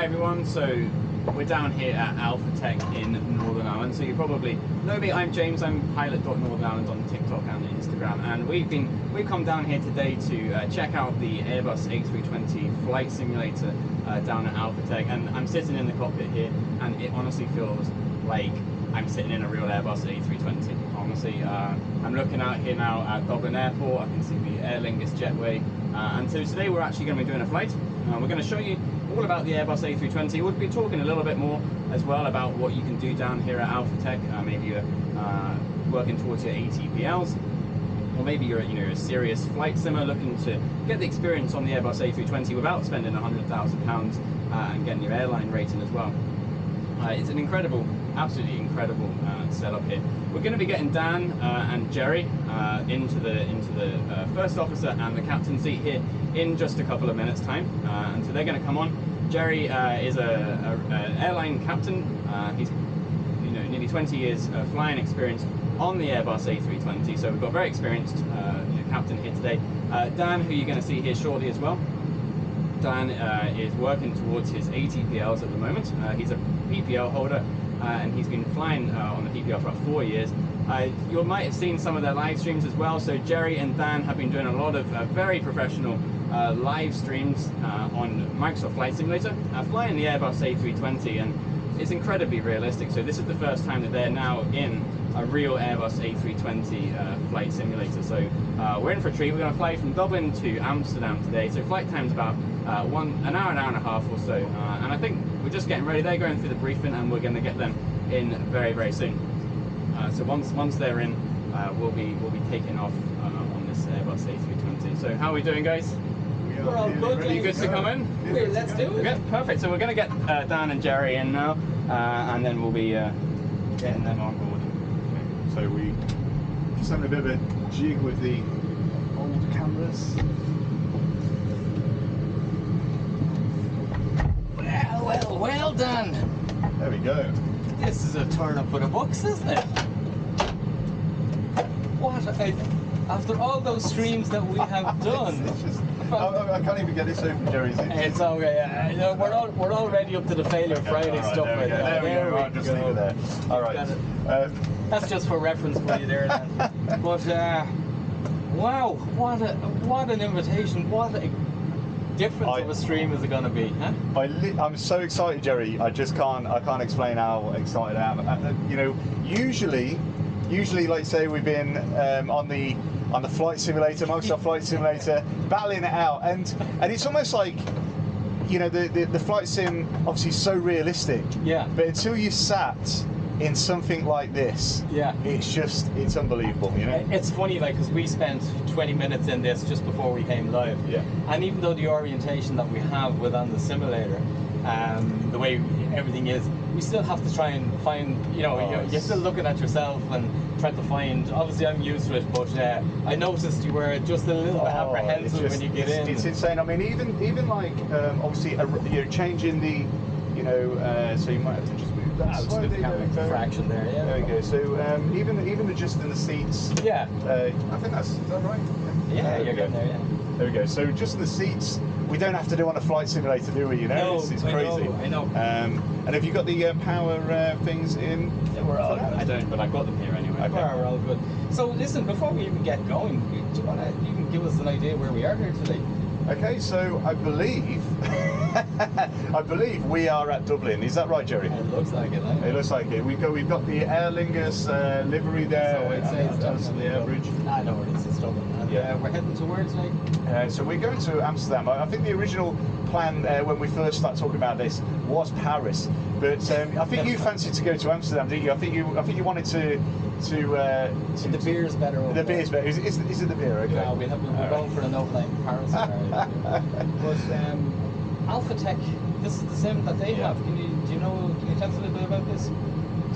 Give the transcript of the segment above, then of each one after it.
Hi everyone, so we're down here at AlphaTech in Northern Ireland. So you probably know me, I'm James, I'm pilot.Northern Ireland on TikTok and Instagram, and we've come down here today to check out the Airbus A320 flight simulator down at AlphaTech, and I'm sitting in the cockpit here and it honestly feels like I'm sitting in a real Airbus A320. Honestly, I'm looking out here now at Dublin Airport. I can see the Aer Lingus jetway, and so today we're actually going to be doing a flight. We're going to show you all about the Airbus A320. We'll be talking a little bit more as well about what you can do down here at AlphaTech. Maybe you're working towards your ATPLs, or maybe you're a serious flight simmer looking to get the experience on the Airbus A320 without spending £100,000 and getting your airline rating as well. It's an incredible, absolutely incredible setup here. We're going to be getting Dan and Jerry into the first officer and the captain seat here in just a couple of minutes time, and so they're going to come on. Jerry is an airline captain. He's nearly 20 years flying experience on the Airbus A320, so we've got a very experienced captain here today. Dan, who you're going to see here shortly as well. Dan is working towards his ATPLs at the moment. He's a PPL holder, and he's been flying on the PPL for about 4 years. You might have seen some of their live streams as well. So Jerry and Dan have been doing a lot of very professional live streams on Microsoft Flight Simulator, flying the Airbus A320, and it's incredibly realistic. So this is the first time that they're now in a real Airbus A320 flight simulator. So we're in for a treat. We're going to fly from Dublin to Amsterdam today. So flight time's about an hour and a half or so. And I think we're just getting ready. They're going through the briefing, and we're going to get them in very, very soon. So once they're in, we'll be taking off on this Airbus A320. So how are we doing, guys? We're all good. Are you good to come in? Let's do it. Yeah, perfect. So we're going to get Dan and Jerry in now, and then we'll be getting them on board. So we just having a bit of a jig with the old cameras. Well done. There we go. This is a turn up for the books, isn't it? After all those streams that we have done. I can't even get this open, Jerry. It's okay. We're already up to the failure Friday stuff. There we go. I'll just leave it there. All right. That's just for reference for you there, Dan. But wow, what an invitation! What a difference of a stream is it going to be, huh? I'm so excited, Jerry. I can't explain how excited I am. Usually, like say we've been on the flight simulator, Microsoft Flight Simulator, battling it out, and it's almost like the flight sim obviously is so realistic. Yeah. But until you sat in something like this, yeah, it's unbelievable. It's funny, like, because we spent 20 minutes in this just before we came live. Yeah. And even though the orientation that we have within the simulator, the way everything is, we still have to try and find, you're still looking at yourself and trying to find, obviously I'm used to it, but I noticed you were just a little bit apprehensive when you get in. It's insane. I mean, even like, obviously, changing the, so you might have to just move that slightly. Fraction there, yeah. There we go. So even adjusting the seats. Yeah. I think is that right? Yeah, you're getting there, yeah. There we go. So just the seats, we don't have to do on a flight simulator, do we? No, it's crazy. I know. And have you got the power things in? Yeah, we're all good. I don't, but I've got them here anyway. Okay. We're all good. So listen, before we even get going, do you want to even give us an idea where we are here today? Okay, so I believe we are at Dublin. Is that right, Jerry? It looks like it. It looks like it. We've got the Aer Lingus livery there. So I'd say it's on the air bridge. I know where it is. It's Dublin. And, yeah. We're heading to where today? So we're going to Amsterdam. I think the original plan when we first started talking about this was Paris, but I think you fancied to go to Amsterdam, didn't you? I think you wanted to. The beer's better. The beer's better. Is it the beer? Okay. Yeah, we're going for an overnight in Paris. But AlphaTech, this is the sim that they have. Can you tell us a little bit about this?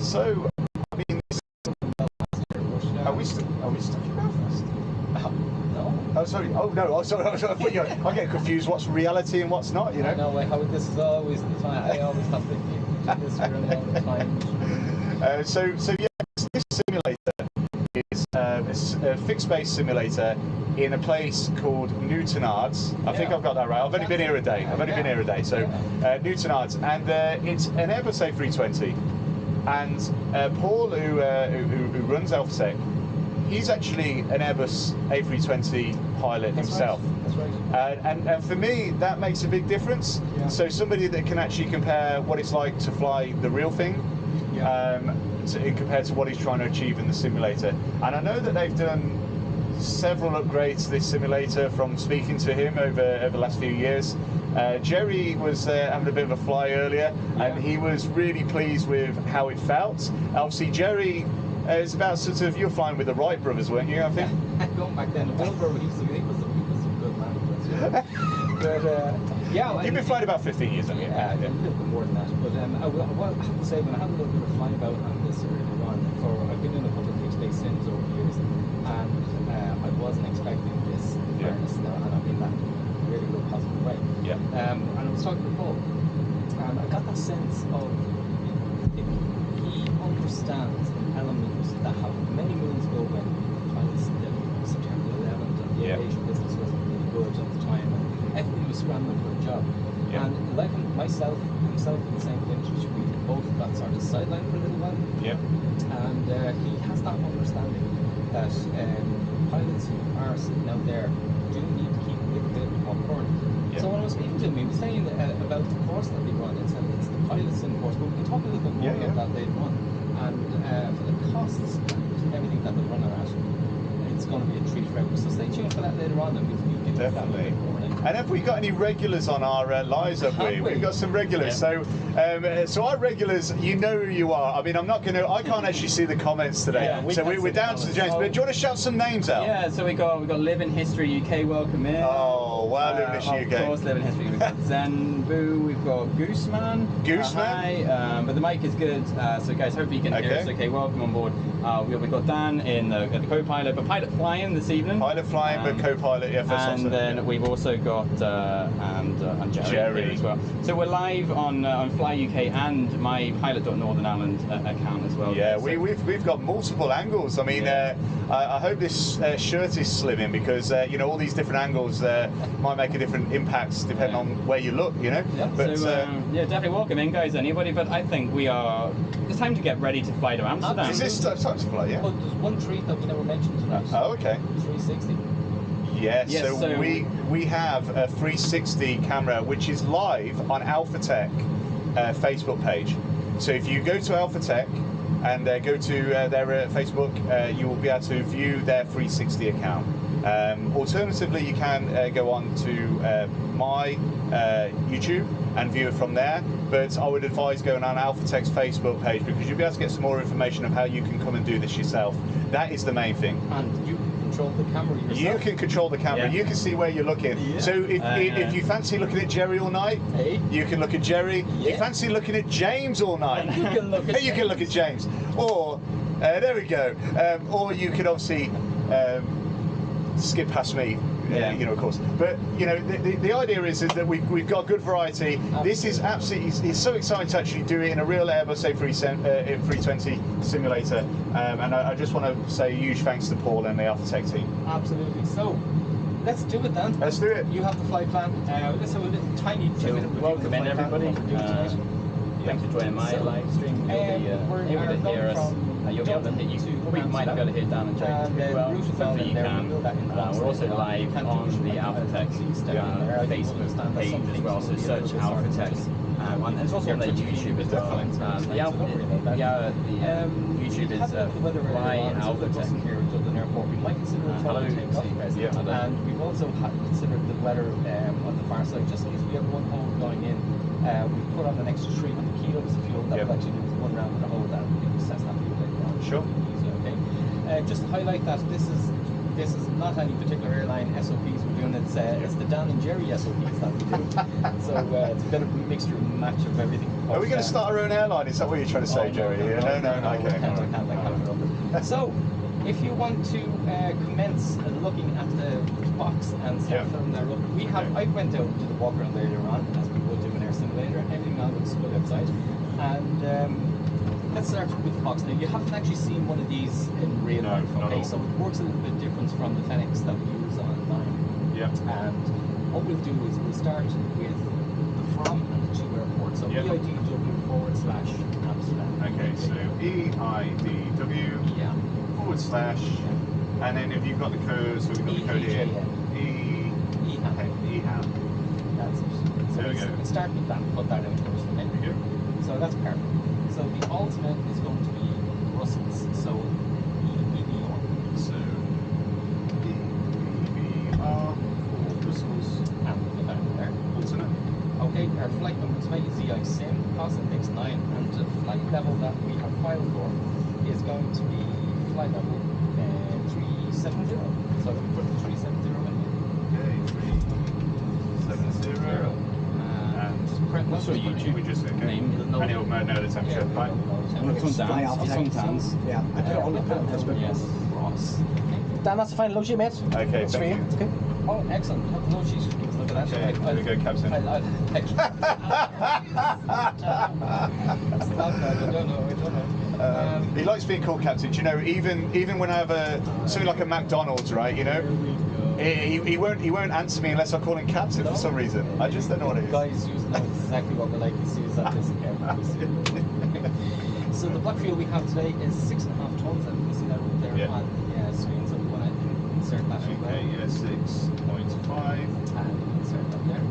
So, I mean, are we stuck in Belfast? No. Oh, sorry. Oh, no. Oh, sorry. I get confused. What's reality and what's not? I know. How this is always the time. I always have to do this here and all the time. So yeah, this simulator is a fixed base simulator in a place called Newtonards. I think I've got that right. I've only been here a day. So Newtonards, and it's an Airbus A320. And Paul, who runs AlphaTech, he's actually an Airbus A320 pilot himself. That's right. And for me, that makes a big difference. Yeah. So somebody that can actually compare what it's like to fly the real thing, compared to what he's trying to achieve in the simulator. And I know that they've done several upgrades to this simulator from speaking to him over the last few years. Jerry was having a bit of a fly earlier, and he was really pleased with how it felt. Obviously, Jerry is about sort of, you're flying with the Wright brothers, weren't you? I think. Going back then, the Wilbur, he was a good man. But you've been flying about 15 years, haven't you? Yeah, a little bit more than that. But I have to say, when I had a little bit of flying about on this earlier on, I've been in a couple of fixed base sims over the years, and I wasn't expecting this in fairness, and I mean that in a really good positive way. Yeah. And I was talking to Paul, and I got that sense of he understands an element that happened many moons ago when pilots did September 11th, and the aviation business wasn't really good at the time, and everybody was scrambling for a job. And like himself in the same vintage, we both got sort of sidelined for a little while. And he has that understanding that pilots who are sitting out there do need to keep a little bit more current. So when I was speaking to him, he was saying about the course that they run. It's the pilot sim course, but we can talk a little bit more about that later on. And for the costs and everything that they're running at, it's going to be a treat for everyone. So stay tuned for that later on, and we'll get into that a bit more. And have we got any regulars on our lives? We've got some regulars. So our regulars, you know who you are. I mean, I can't actually see the comments today. So we're down to the James. But do you want to shout some names out? Yeah. So we got Live in History UK. Welcome in. Oh wow, Live in History UK. Of course, Live in History. We've got Zenbu. We've got Gooseman. Hi. But the mic is good. So guys, hope you can hear us. Okay. Welcome on board. We've got Dan in the co-pilot, but pilot flying this evening. Pilot flying, but co-pilot. Yeah. And then we've also got and Jerry here as well. So we're live on Fly UK and my Pilot.Northern Ireland account as well. Yeah, so we've got multiple angles. I mean, I hope this shirt is slimming, because all these different angles might make a different impacts depending on where you look. Yeah. But definitely welcome in, guys. Anybody, but I think it's time to get ready to fly to Amsterdam. Is this time to fly? Yeah. But there's one treat that we never mentioned tonight. Oh, okay. 360. Yes, so we have a 360 camera which is live on AlphaTech Facebook page. So if you go to AlphaTech and go to their Facebook, you will be able to view their 360 account. Alternatively, you can go on to my YouTube and view it from there, but I would advise going on AlphaTech's Facebook page, because you'll be able to get some more information of how you can come and do this yourself. That is the main thing. And you can control the camera yourself. You can control the camera. You can see where you're looking. So if you fancy looking at Jerry all night, you can look at Jerry. If you fancy looking at James all night, you can look at James. Or there we go. Or you can obviously skip past me. Of course. But the idea is that we've got good variety. Absolutely. This is absolutely, it's so exciting to actually do it in a real Airbus A320 simulator. And I just want to say a huge thanks to Paul and the AlphaTech team. Absolutely. So let's do it then. Let's do it. You have the flight plan. Let's have a little tiny 2-minute review. Welcome in, everybody. Thanks for joining my live stream. You'll be able to hear us. You'll be able to hit YouTube. We might be able to hear Dan and James as well. Hopefully you can. We're also live on the AlphaTech Facebook page as well. So search AlphaTech. And it's also on their YouTube as well. The YouTube is Fly AlphaTech here at Dublin Airport. We might consider a hello, takeoff. And we've also considered the weather on the far side, just in case we have one hole going in. We put on an extra tree with the key up as fuel that will actually give us one round with a hole that we can assess that fuel later on. Sure. Okay. Just to highlight that this is not any particular airline SOPs we're doing. It's the Dan and Jerry SOPs that we do. So it's a bit of a mixture and match of everything. Are we going to start our own airline? Is that what you're trying to say, Jerry? No, Okay. I can't. So, if you want to commence looking at the box and start filming that up, I went out to the walk around later on, as we would do in Air Simulator. Everything all looks good outside, and let's start with the box. Now, you haven't actually seen one of these in real life, okay? So it works a little bit different from the Fenix that we use online. Yep. And what we'll do is we'll start with the from and the to airport. So EIDW/Amsterdam. Okay, so EIDW / and then if you've got the code, so we've got the code here. EHAM. That's it. So There we go. we'll start with that, put that in first, okay? There we go. So that's perfect. So the ultimate is going to be Brussels. So EBR. So EBR for Brussels. And we'll put that in there. Alternate. Okay, our flight number today is EISIM, cost index 9, and the flight level that we have filed for is going to be flight level 370. So we put the 370 in here. Okay, 370. And What's your YouTube we just name? And it'll know the temperature. Right. It's on Dan's. It's on Dan's. Yeah, I put it on Facebook. Yes, Ross. Dan, that's the final load sheet, mate. Okay, It's for thank you. you. Okay. Oh, excellent. No, she's look at that. Okay, there we go, Captain. I don't know. He likes being called captain. Do you know, even when I have something like a McDonald's, right? You know, he won't answer me unless I call him captain for some reason. I just don't know what it is. Guys, you know exactly what we're like. You see us at this So the block fuel we have today is 6.5 tons, and you can see that up there Yeah. on the screen. So we want to insert that as well. Okay, yeah, 6.5. And insert that there.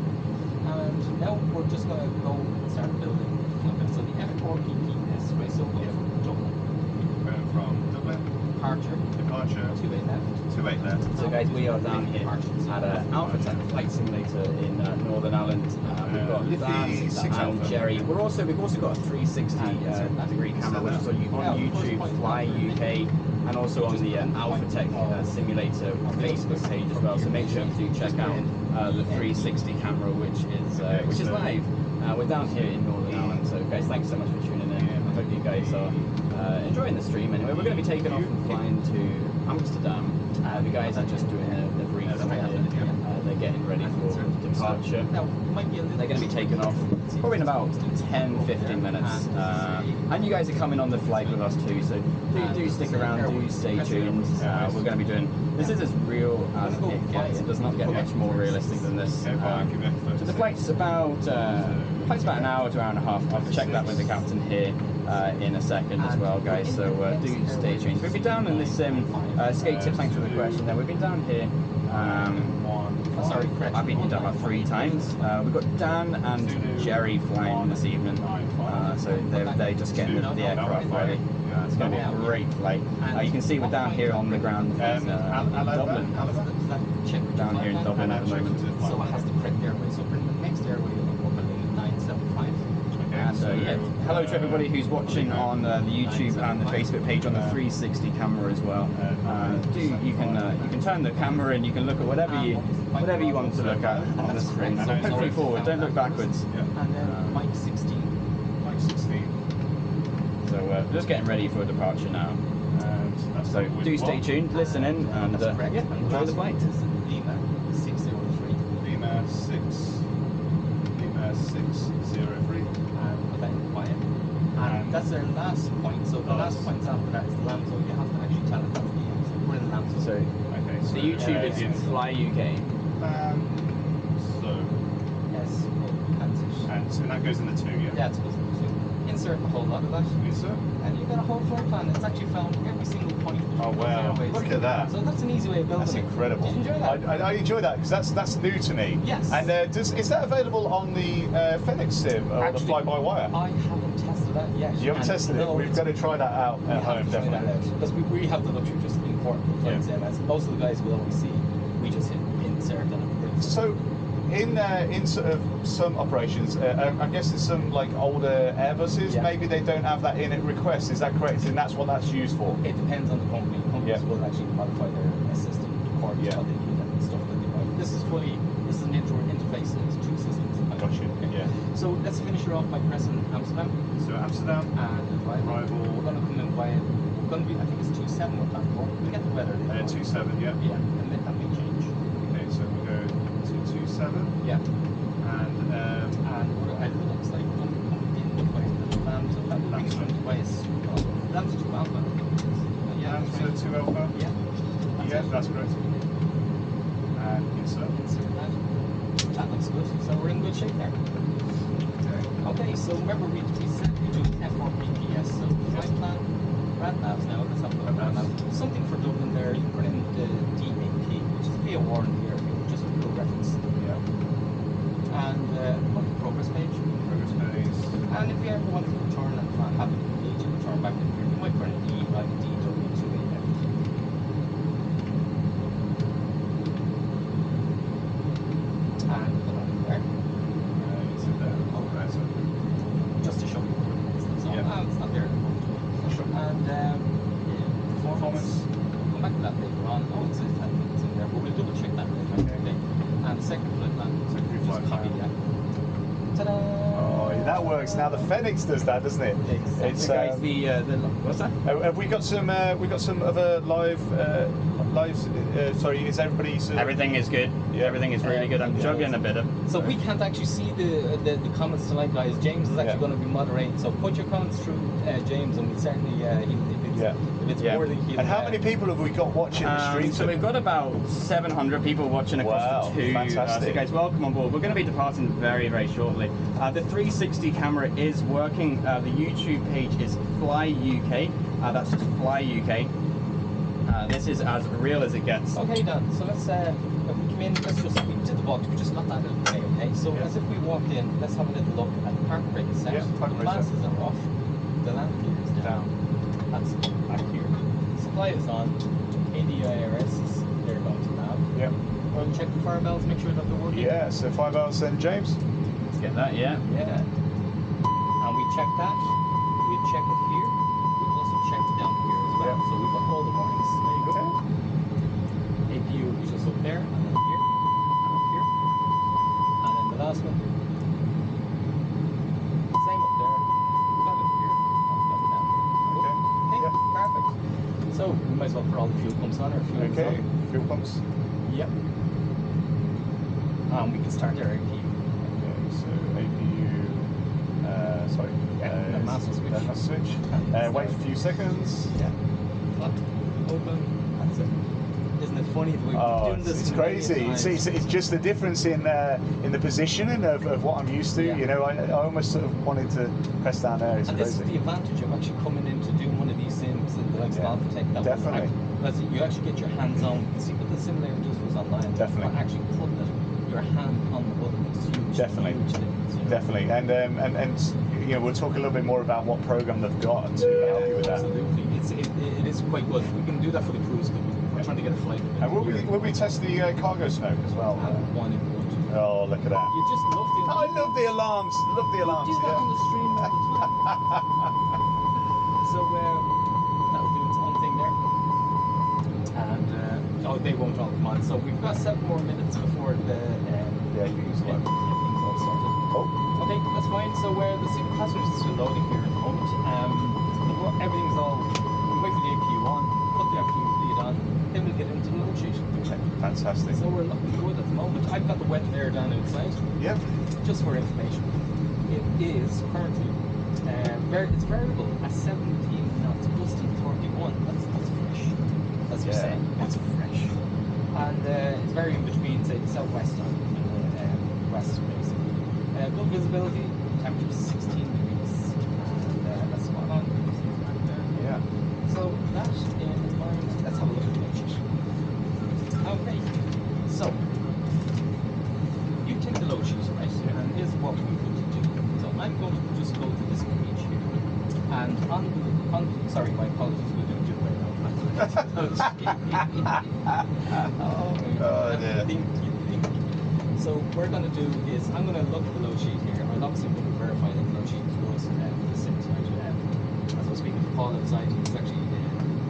And now we're just going to go and start building the flight. So the F4PPS, right? So we're going from Dublin. Going from Dublin. Departure. 28 left. 28 left. So guys, we are down here at AlphaTech flight simulator in Northern Ireland. We've got Dan and Jerry. We've also got a 360 degree camera, which is on YouTube, Fly UK, and also on the AlphaTech simulator Facebook page as well. So make sure you do check out the 360 camera, which is live. We're down here in Northern Ireland. So guys, thanks so much for tuning in. I hope you guys are enjoying the stream. Anyway, we're going to be taking off and flying to Amsterdam. The guys are just doing a brief they're getting ready for departure. They're going to be taking off probably in about 10-15 minutes. And you guys are coming on the flight with us too, so do stick around, do stay tuned. We're going to be doing, this is as real as it gets. It does not get much more realistic than this. So the flight's about an hour to hour and a half. I'll check that with the captain here in a second as well, guys. So do stay tuned. We've been down in this skate tip. Thanks for the question. There, we've been down here. I've been down about 3 times. We've got Dan and Jerry flying this evening. So they're just getting the aircraft ready. It's going to be a great flight. You can see we're down here on the ground in Dublin. Down here in Dublin at the moment. So it has the correct airway. So for the next airway, we're building 975. And hello to everybody who's watching on the YouTube and the Facebook page on the 360 camera as well. You can turn the camera and you can look at whatever you want to look at on the screen. So hopefully forward, don't look backwards. And then Mike 16. So just getting ready for departure now. So do stay tuned, listen in, and enjoy the flight. Lima 603. Lima 603. And put that in quiet. And that's their last point. So the last point after that is the land zone. You have to actually tell it that's the end. So we're in the land zone. So the YouTube is Fly UK. Yes. And that goes in the 2, yeah? Yeah, it's supposed to be. Insert a whole lot of that. Insert. And you've got a whole floor plan. It's actually found every single point. Oh wow! Look at that. So that's an easy way of building. That's incredible. Did you enjoy that? I enjoy that because that's new to me. Yes. And is that available on the Fenix Sim or the fly-by-wire? I haven't tested that yet. You haven't tested it? We've got to try that out at home, definitely. Because we have the luxury of just importing the flight sim. As most of the guys will always see, we just hit insert and it brings it. So, in sort of some operations, I guess there's some like older Airbuses. Yeah. Maybe they don't have that in at request. Is that correct? And that's what that's used for. It depends on the company. Companies will actually modify their system according to what they need and stuff that they want. This is an interface into 2 systems. Gotcha. Yeah. So let's finish her off by pressing Amsterdam. So Amsterdam And arrival. We're going to come in by. We're going to be. I think it's 27 we're planning for. We get the weather. 27. Yeah. Yeah. And then that may change. Okay. So we go to 27. Yeah. And it looks like we're going to be coming in by the land, so that will be coming by a Kilo 2 Alpha. Yeah. Yeah, that's correct. And insert. That looks good. So we're in good shape there. Okay, so remember we said we do F1 BPS, so flight plan, rad navs now, let's have a look at rad navs. Something for Dublin there, you put in the DAP, which is via warranty airfield, just a real reference. Yeah. And look at the progress page. Progress page. And if you ever want to return and not have it complete, you return back in here, you might put an E like DW2AF. And put that in there. Just to show you where it is. So, it's not there at the moment. And performance. Come back to that later on. Oh, it says 10 minutes in there, but we'll double check that later. Okay. And the second flight plan. Just copy that. Ta-da! Oh, that works. Now the Fenix does that, doesn't it? Exactly. It's Guys, the what's that? have we got some other live sorry, is everybody Everything is good. Yeah. Everything is really good. I'm juggling a bit of. So we can't actually see the comments tonight, guys. James is actually going to be moderating. So put your comments through James, and we'll certainly if it's worthy. And how many people have we got watching the stream? So we've got about 700 people watching across the two. Fantastic. So guys, welcome on board. We're going to be departing very, very shortly. The 360 camera is working. The YouTube page is Fly UK. That's just Fly UK. This is as real as it gets. Okay, Dan. So let's if we come in. Let's just we did the box. We just got that little way. Okay. So as if we walked in, let's have a little look at the park brake set. Yeah, park the brake glasses set. are off. The landing gear is down. That's back here. Supply is on. ADIRS is there going to nav. Yeah. We'll check the fire bells. Make sure that they're working. Yeah. So 5 hours then, James. Let's get that. Yeah. Yeah. And we check that. We check it here. We also check down here as well. Yeah. So we've got all the warnings. There you go. Okay. APU is just up there, and then here, and up here. And then the last one. Same up there. We've got it here. And we've got it down here. Okay. Okay, Yeah. perfect. So we might as well put all the fuel pumps on, or fuel is Okay. on. Fuel pumps. Yep. We can start our APU. Okay. So APU. Sorry. Yeah, master switch. Master switch. Wait for a few seconds. Yeah. Up, open, that's it. Isn't it funny that we've been doing this it's a million crazy. times? It's just the difference in the positioning of what I'm used to. Yeah. You know, I almost sort of wanted to press down there. It's And this is crazy. the advantage of actually coming in to do one of these sims in the likes of AlphaTech. That Definitely. You actually get your hands on. You see what the simulator does was online. Definitely. But actually putting your hand on the button is huge. Definitely. Huge difference, you know? Definitely, and you know, we'll talk a little bit more about what program they've got to help you with that. Absolutely. It is quite good. We can do that for the cruise because we're trying to get a flight. And will we test the cargo smoke as well? One in one. Oh, look at that! You just love the. I love the alarms. Love the alarms. Do that Yeah. on the stream all the time. So that'll do its own thing there. And they won't all come on. So we've got 7 more minutes before the everything's everything's all sorted. Oh. Okay, that's fine. So the single passengers is still loading here at the moment. Everything's all. We wait for the APU on, put the APU lead on, then we'll get into the load sheet. Okay, fantastic. So we're looking good at the moment. I've got the wet air down outside. Yep. Just for information, it is currently it's variable at 17 knots, gusting 31. That's fresh. That's what you're saying. That's fresh. And it's varying between, say, the southwest and west, basically. Good visibility, temperature 16 degrees, and that's spot on. Yeah. So that in mind, let's have a look at the load sheet. Okay, so you take the load sheet, right? And here's what we would do. So I'm going to just go to this page here, and sorry, my apologies, we'll do it your way now. Oh, dear. So what we're going to do is I'm going to look at the load sheet here. I'm obviously going to verify that the load sheet is good for the sims, right? As I was speaking to Paul outside, he's actually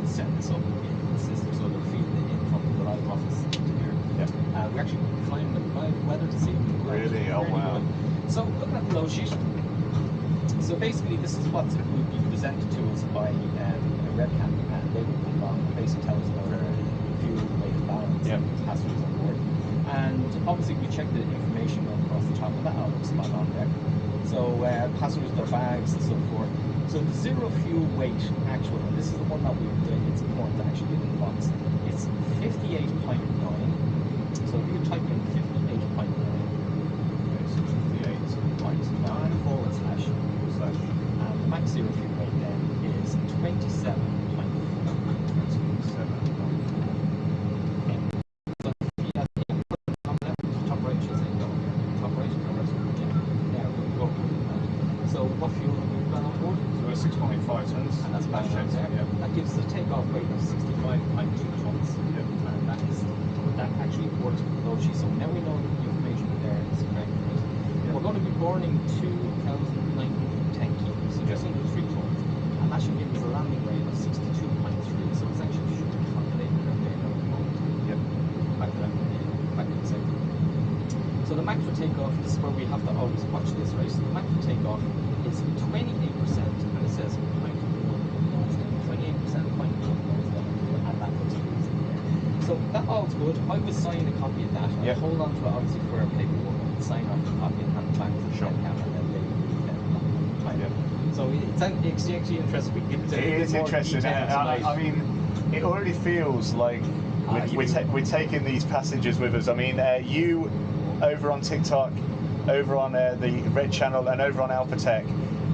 set this up in the system so they'll feed it in from the live office to here. Yep. We actually climbed the weather to see. Really? Oh, wow. Good. So looking at the load sheet, so basically this is what would be presented to us by a webcam, and they would come along and basically tell us about our fuel, weight, balance, Yep. passengers on board. And obviously we check the information across the top of that, all looks spot on there. So passengers, their bags and so forth. So So the zero fuel weight actual, and this is the one that it's important to actually get in the box. It's 58.9. So if you type in 58.9, So 58.9 forward slash, and the max zero fuel weight then is 27.4. 27. Top right, should say, no, top right, no, right, yeah, we'll go. So what fuel have we got on board? So we're 6.5 tons. And that's bang on there. Yeah. That gives us a takeoff weight of 65.2 tons. Yep. And that actually works with the low sheet. So now we know that the information there is correct. Yep. We're going to be burning 2,910 kilos, so just under 3 tons. And that should give us a landing weight of 62.3. So it's actually should be calculated there at the moment. Yep. Back to that, back to the second. So the max for takeoff, this is where we have to always watch this, right? So the max for takeoff is 28%, and it says 0.1 nose down. 28%, 0.1 nose down, and that puts you in there. So that all's good. I would sign a copy of that. Yep. I'll hold on to it obviously for a paperwork. I'll sign off the copy and hand it back to the Sure. camera, and then they will Yep. So it's actually interesting. We get into It is interesting. I mean, it already feels like we're taking these passengers with us. I mean, you over on TikTok, over on the Red Channel, and over on AlphaTech,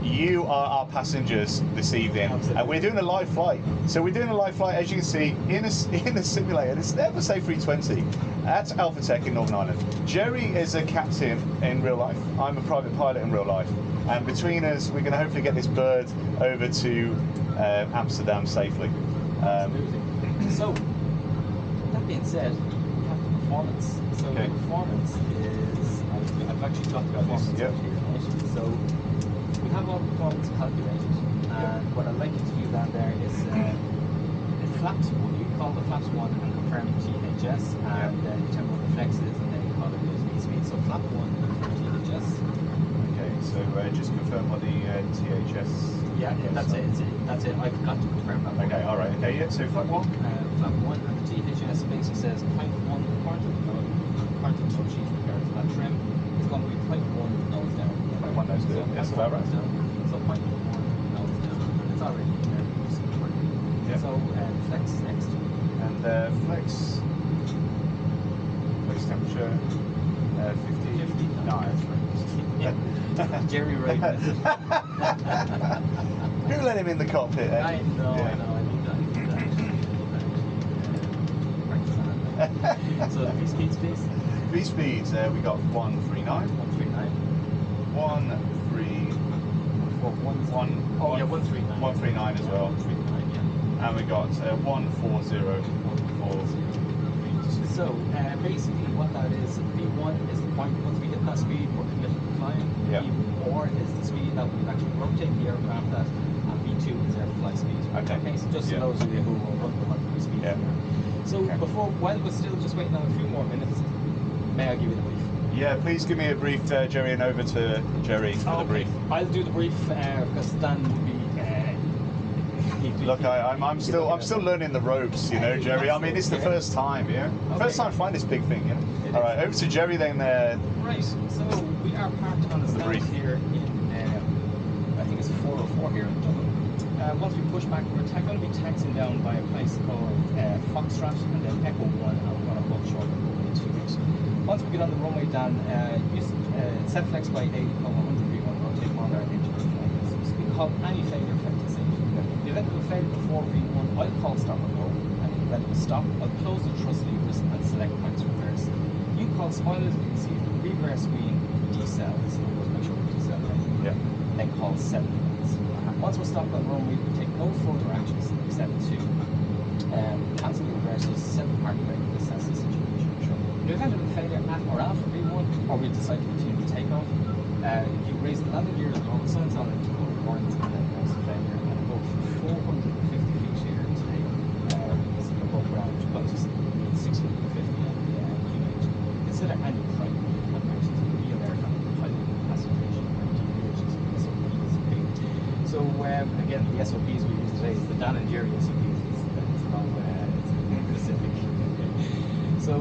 you are our passengers this evening. Absolutely. And we're doing a live flight. So we're doing a live flight, as you can see, in a simulator. It's the Airbus A320 at AlphaTech in Northern Ireland. Jerry is a captain in real life. I'm a private pilot in real life. And between us, we're going to hopefully get this bird over to Amsterdam safely. So, that being said, we have the performance. So Okay. the performance is, I've actually got the performance Yep. out here, right? So we have all the performance calculated, and what I'd like you to do down there is flaps 1. You call the flaps 1 and confirm THS, and then you tell me what the flex is, and then you call it the speed. So flap 1 confirm THS. Okay, so just confirm what the THS. Yeah, that's it. That's it. I've got to confirm that. Okay, all right. Okay, yeah. So flap 1. Flap 1, and the THS basically says 0.1 part of the top sheet compared to that trim is going to be 0.1 nose down. 0.1 nose down. Yes, about right. So 0.1 nose down, and it's already in there. Yeah. So flex is next. And flex temperature 50. No, that's right. Jerry Ray. Who let him in the cockpit? Eh? I know. I need that. So the V speeds, please. V speeds, we got 139. 139. 139 as well. 139, yeah. And we got 140. So basically what that is, V1 is the point, once we hit that speed, we're committed to climb. Yeah. V4 is the speed that we've actually rotate the aircraft at, and V2 is our flight speed. Okay. So just for those of you who will run the speed. Yeah. So while we're still just waiting on a few more minutes, may I give you the brief? Yeah, please give me a brief, Jerry, and over to Jerry for the brief. I'll do the brief because Dan will be. Look, I'm still learning the ropes, you know, Jerry. I mean, it's the first time, yeah. First time flying this big thing, yeah. All right, over to Jerry then. Right. So we are parked on the stand here in, I think it's 404 here in Dublin. Once we push back, we're going to be taxiing down by a place called Foxtrot, and then Echo 1, and we're going to hold short on runway 28. Once we get on the runway, Dan, set flex by 80, 100 V1, rotate on our engine flight. So we call any failure affecting safety. In the event of a failure before V1, I'll call stop and go, and in the event of a stop, I'll close the thrust levers and select max reverse. You call spoilers, you can see the reverse wing decel, so we'll make sure we decel right. Yeah. Then call 7 minutes. Once we're stopped on the runway, we take no further actions except to cancel the reversals, set the parking brake, and assess the situation. Sure. In the event of a failure at or after V1, or we decide to continue the takeoff, you raise the landing gear, all signs on it, code warnings, and then announce the failure. And above 450 feet here today, this is above ground, but just 650 on the Q8. Consider any crime on actions to be American pilot classification and deviations from SOPs. Okay. So again, the SOPs we use today is the Dan and Jerry SOPs. It's no specific. Okay. So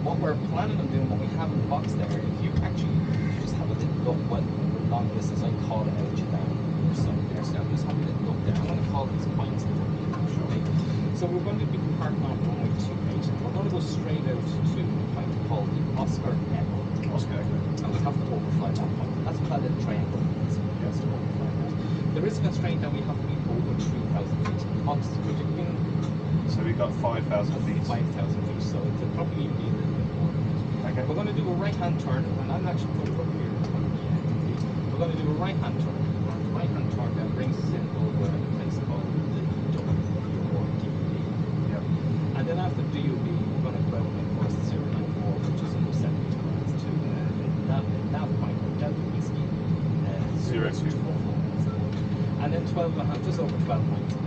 what we're planning on doing, what we have in the box there, if you actually just have a little look what long distance, I call it out to down your side there. So just have So we're going to be parking off runway 28, and we're going to go straight out to a point called the Oscar Echo. Oscar. And we have to overfly that point. And that's what that little triangle is. We have to overfly that. There is a constraint that we have to be over 3,000 feet. Ops is predicting. So we've got 5,000 feet. 5,000 feet, so it could probably even be a little bit more. Okay. We're going to do a right-hand turn, and I'm actually put it up here. We're going to do a right-hand turn, and the right-hand turn then brings us in over a place called the DUB, or DUB. Yep. And then after DUB, we're going to go out and course 094, which is under 70 miles to nav point of Delta Whiskey 0244. And then 12 and a half, just over 12 miles, 12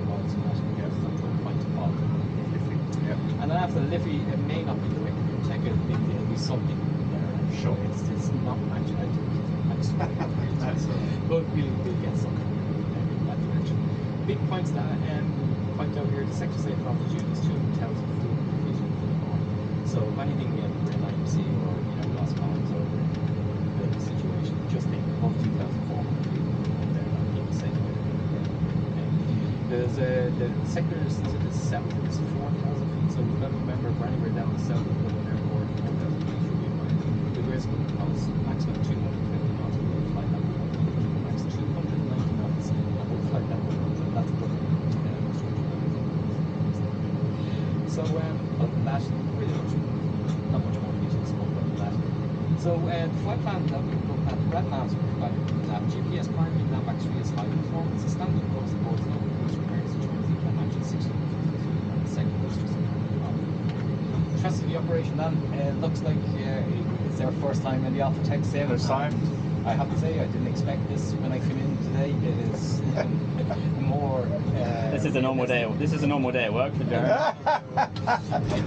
miles from that, we have some point called Liffey. Yep. And then after Liffey, it may not be direct take it, there'll be something there. Sure. It's not magic. I think it's but we'll get something in that direction. Big points that point out here, the sector safe altitude is 2,400 feet from the north. So if anything we have a green IMC or lost comms or the situation, just think above 2,400 feet there, that'll keep us safe. There's the sector is to the south, it's 4,000 feet, so we've got to remember if we're anywhere down the south of Dublin Airport, 4,000 feet should be fine. The risk because maximum 250 knots, we will fly that max 290 knots, and we'll fly that and that's Dublin. So other than that, pretty much not much more detail to spoke about that. So the flight plan that we've looked at, the red navs we've got that GPS primary nav actually is high performance, it's standard across the board, no boost repairs, you can match at 650 and the second boost is the rest of the operation then looks like it's our first time in the AlphaTech sim. First time? I have to say I didn't expect this when I came in today. It is more. This is a normal day. This is a normal day at work for Jared.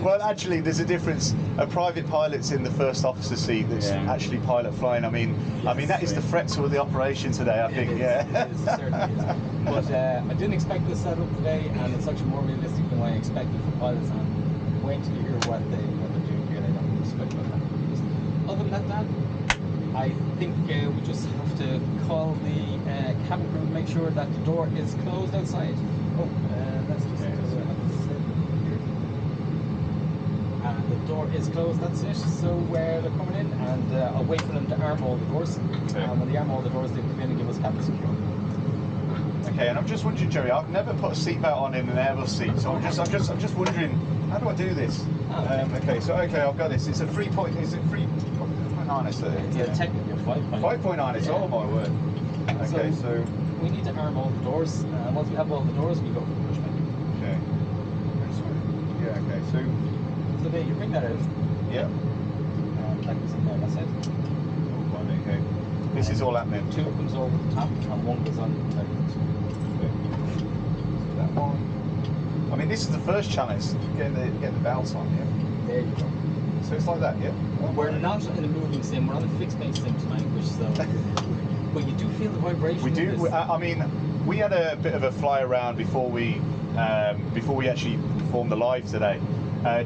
Well, actually, there's a difference. A private pilot's in the first officer seat that's actually pilot flying. I mean, that is the threat to the operation today. I think, it is, certainly is. But I didn't expect this setup today, and it's actually more realistic than what I expected for pilots. And wait till you hear what they're doing here. I don't expect about that. Other than that, I think we just have to call the cabin crew to make sure that the door is closed outside. Oh, let's just have a sit here. And the door is closed, that's it. So they're coming in, and I'll wait for them to arm all the doors. Okay. And when they arm all the doors, they come in and give us cabin secure. Okay, and I'm just wondering, Jerry, I've never put a seatbelt on in an Airbus seat, so I'm just wondering, how do I do this? Okay, I've got this. It's a 3.9, is it 3.9? It's technically a 5.9. 5.9, it's all my word. Okay, so we need to arm all the doors, and once we have all the doors, we go for the pushback. okay. Yeah, okay, So there, you bring that out. yeah. Plug this in there, that's it. Oh, fine, okay. This is all happening. 2 comes over the top, and 1 goes on the left. So that one. I mean, this is the first challenge, getting the belts on, yeah? There you go. So it's like that, yeah? Oh, We're not in a moving sim, we're on a fixed base sim tonight, which so but you do feel the vibration. we do. I mean, we had a bit of a fly around before we actually performed the live today.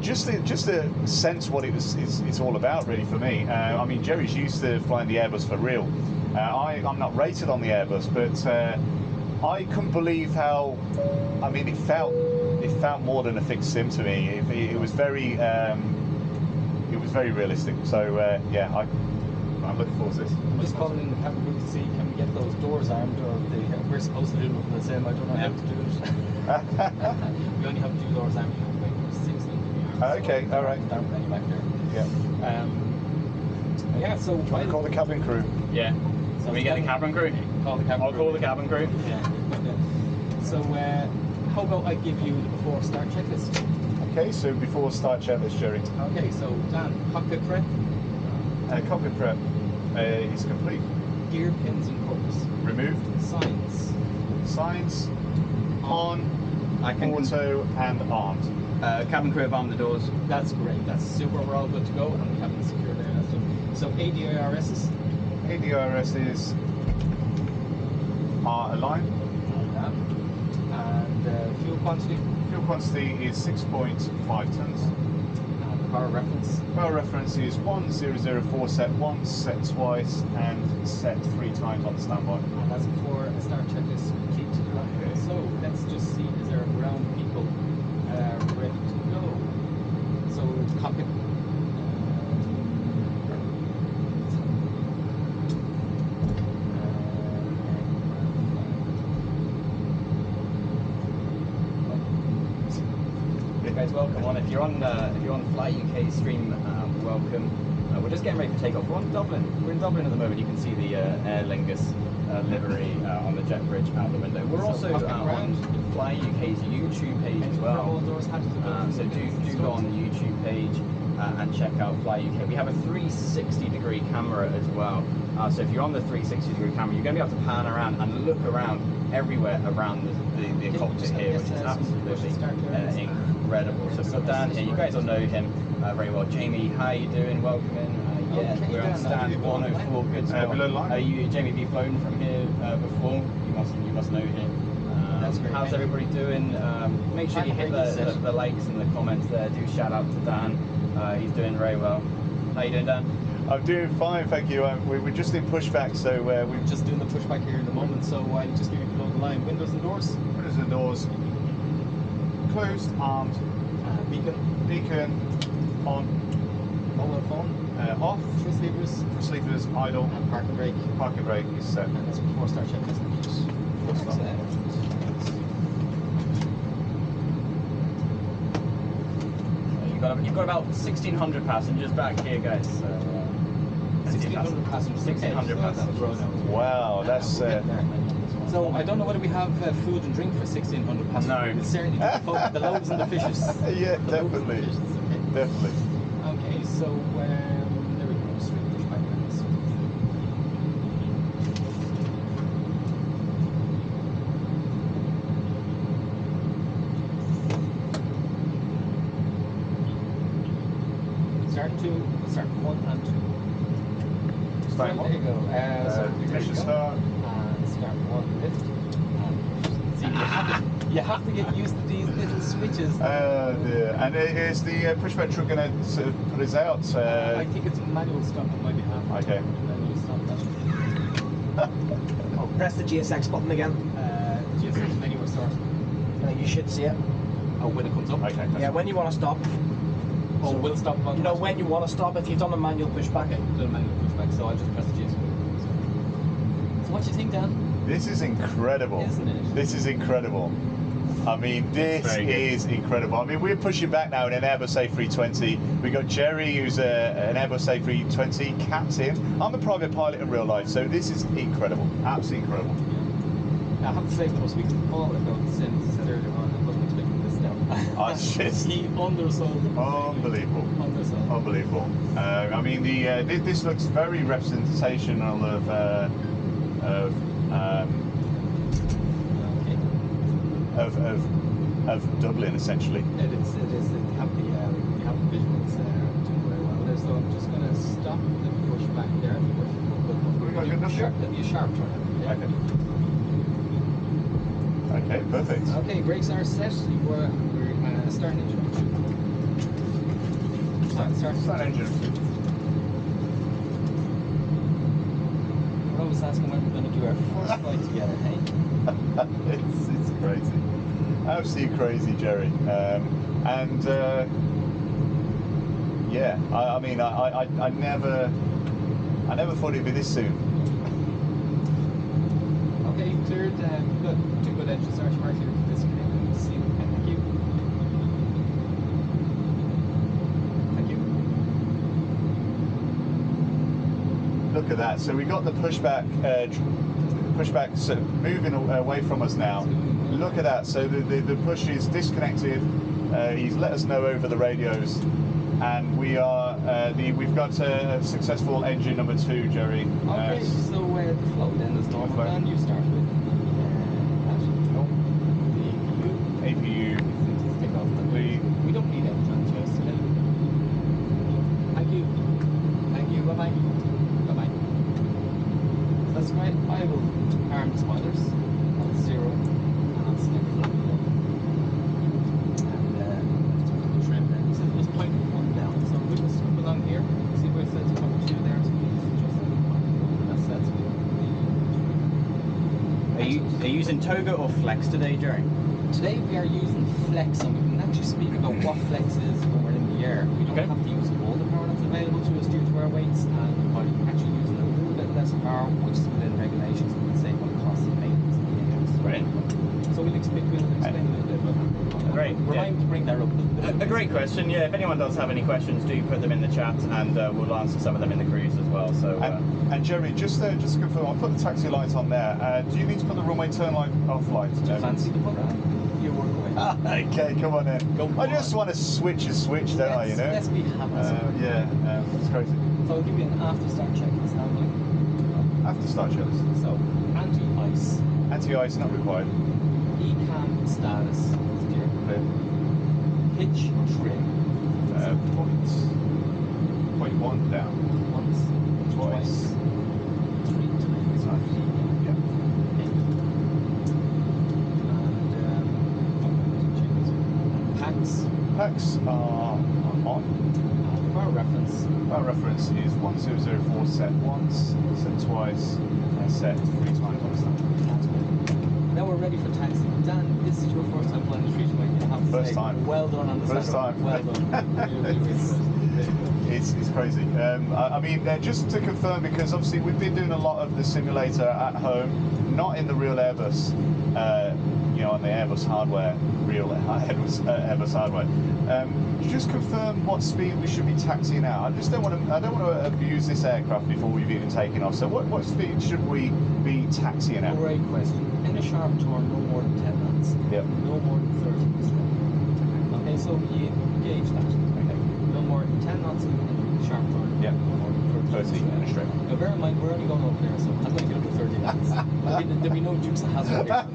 Just to sense what it's all about, really, for me. I mean, Jerry's used to flying the Airbus for real. I'm not rated on the Airbus, but I couldn't believe how. I mean, it felt more than a fixed sim to me. It was very realistic. So yeah, I'm looking forward to this. I'm just calling in the cabin crew to see can we get those doors armed, or if we're supposed to do them from the sim. I don't know how to do it. We only have 2 doors armed. You have to wait for 6 of them to be armed. Okay, so all right. Down many back there. Yeah. Yeah. So Try to call the cabin crew. Yeah. So we get the cabin crew. Call the cabin I'll crew. call the cabin crew. Yeah. So how about I give you the before start checklist? Okay, so before start checklist, Jerry. Okay, so Dan, cockpit prep, Cockpit prep is complete. gear pins and covers, Removed. signs, Signs on, I can auto, and armed. cabin crew have armed the doors. That's great, that's super, we're all good to go, and we have it secured there. That's it. So ADIRSs, ADRSs are aligned. and fuel quantity, Fuel quantity is 6.5 tons. and the power reference. Power reference is 1004 set once, set twice, and set 3 times on standby. And that's before a start checklist complete. Okay. So let's just see, is there a ground guys, welcome on. If you're on Fly UK stream, welcome. We're just getting ready for takeoff. We're on Dublin. We're in Dublin at the moment. You can see the Aer Lingus livery on the jet bridge out the window. We're also on Fly UK's YouTube page as well. So do go on the YouTube page and check out Fly UK. We have a 360-degree camera as well. So if you're on the 360-degree camera, you're going to be able to pan around and look around everywhere around the cockpit here, which is absolutely incredible. So we've got Dan here. You guys all know him very well. Jamie, how are you doing? Welcome in. Yeah, we're on stand 104. Good spot. Jamie, have you flown from here before? You must know him. That's great. How's everybody doing? Make sure you hit the likes and the comments there. Do shout out to Dan. He's doing very well. How you doing, Dan? I'm doing fine, thank you. We're just in pushback, so we're just doing the pushback here in the moment. So I'll just give you below the line. Windows and doors. Windows and doors closed, armed. Beacon on. Mobile phone Off. Thrust levers. Idle. And parking brake. Parking brake is set. And that's before start checklist. You've got about 1,600 passengers back here, guys. 1,600 passengers. 1,600 passengers. Wow, that's. So I don't know whether we have food and drink for 1,600 passengers. No. But certainly the loaves and the fishes. Yeah, definitely. Definitely. Okay, so there we go. Straight pushback now. Start 1 and 2. Start There you go. Ignition start. And start 1 lift. And see, you have to get used to these little switches. And is the pushback truck going to sort of put us out? I think it's manual stop on my behalf. Okay. Manual stop. Oh, press the GSX button again. GSX menu or start. You should see it. Oh, when it comes up. Okay. Yeah, when you want to stop. Oh, we'll stop. You know when you want to stop. If you've done a manual pushback. I've done a manual pushback, so I'll just press the GSX. So what do you think, Dan? This is incredible. Isn't it? This is incredible. I mean, this is incredible. I mean, we're pushing back now in an Airbus A320. We've got Jerry, who's an Airbus A320 captain. I'm a private pilot in real life, so this is incredible. Absolutely incredible. Yeah. I have to say, when I was speaking to Paul about the Sims, said earlier on, I wasn't expecting this now. Oh, shit. He undersold it. Unbelievable. Undersold. Unbelievable. I mean, this looks very representational of Dublin, essentially. It is. You have the visuals doing very well there. So I'm just going to stop the push back there. We got good enough here? That'll be a sharp turn. Okay. Okay, perfect. Okay, brakes are set. We're starting engine. Start engine. We're always asking when we're going to do our first flight together, hey? It's crazy. Absolutely crazy, Jerry. Yeah, I mean, I never thought it'd be this soon. Okay, cleared. Good. Two good engine start marks here. Disconnect and see. Thank you. Thank you. Look at that. So we got the pushback sort of moving away from us now. Look at that. So the push is disconnected. He's let us know over the radios, and we are we've got a successful engine number 2, Jerry. Okay, so the flow then is normal. And you start with the APU. Take off the lead. We don't need any transfers today. Thank you. Thank you. Bye bye. Bye bye. That's right. I will arm the spoilers on 0 and I'll select flat. And trim then. So it was 0.1 down. So we will scoop along here. See where it says 0.2 there. So we just adjust that. And that's that. Are you using Toga or Flex today, Jerry? Today we are using Flex, and we can actually speak about what Flex is when we're in the air. We don't have to use all the power that's available to us due to our weights, and we're actually using a little bit less power, which is within regulations, we can save on costs of maintenance and maintenance. Right. So we'll explain a little bit about that. Great. Remind to bring that up. A great question. Yeah, if anyone does have any questions, do put them in the chat, and we'll answer some of them in the cruise as well. So. And Jerry, just to confirm, I'll put the taxi lights on there. Do you need to put the runway turn light off lights? Do you fancy to put that? You work away. Okay, come on then. I just want to switch, don't I? You know. Let's be happy. It's crazy. So I'll give you an after start check this now, Mike. After start checks. So anti-ice. Anti-ice not required. ECAM status is clear. Clear. Pitch trim. Point one down. Once. Twice. 3 times. Yeah. And packs. Packs are on. Bar reference. Our reference is 1004 set once, set twice, and set 3 times on stand. That's good. Now we're ready for taxi. Dan, this is your first time flying the 320. I have to First say, time. well done on the First second. time. Well done. Really good. It's crazy. I mean, just to confirm, because obviously we've been doing a lot of the simulator at home, not in the real Airbus, on the Airbus hardware, real Airbus hardware. Just confirm what speed we should be taxiing out. I don't want to abuse this aircraft before we've even taken off. So what speed should we be taxiing at? Great question. In a sharp turn, no more than 10 knots. Yep. No more than 30 in straight. Okay, so you gauge that. Okay. No more than 10 knots in a sharp turn. Yep. No more than 30 in a straight. Now bear in mind, we're only going up there, so I'm going to get up to 30 knots. There'll be no dukes of hazard here.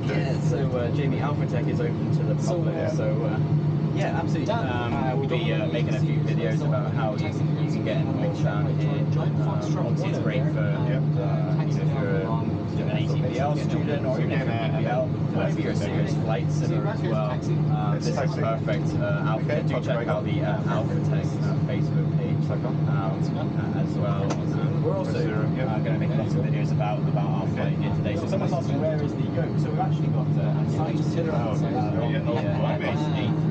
Yeah, so Jamie, AlphaTech is open to the public, yeah, absolutely. We'll be making a few videos about how you can get involved down here. Obviously, it's great for if you're an ATPL student or even if you're PPL, maybe you're a serious flight simmer as well. This is perfect. AlphaTech, do check out the AlphaTech Facebook page as well. We're also going to make lots of videos about our flight here today. So someone's asking, where is the yoke? So we've actually got a side tiller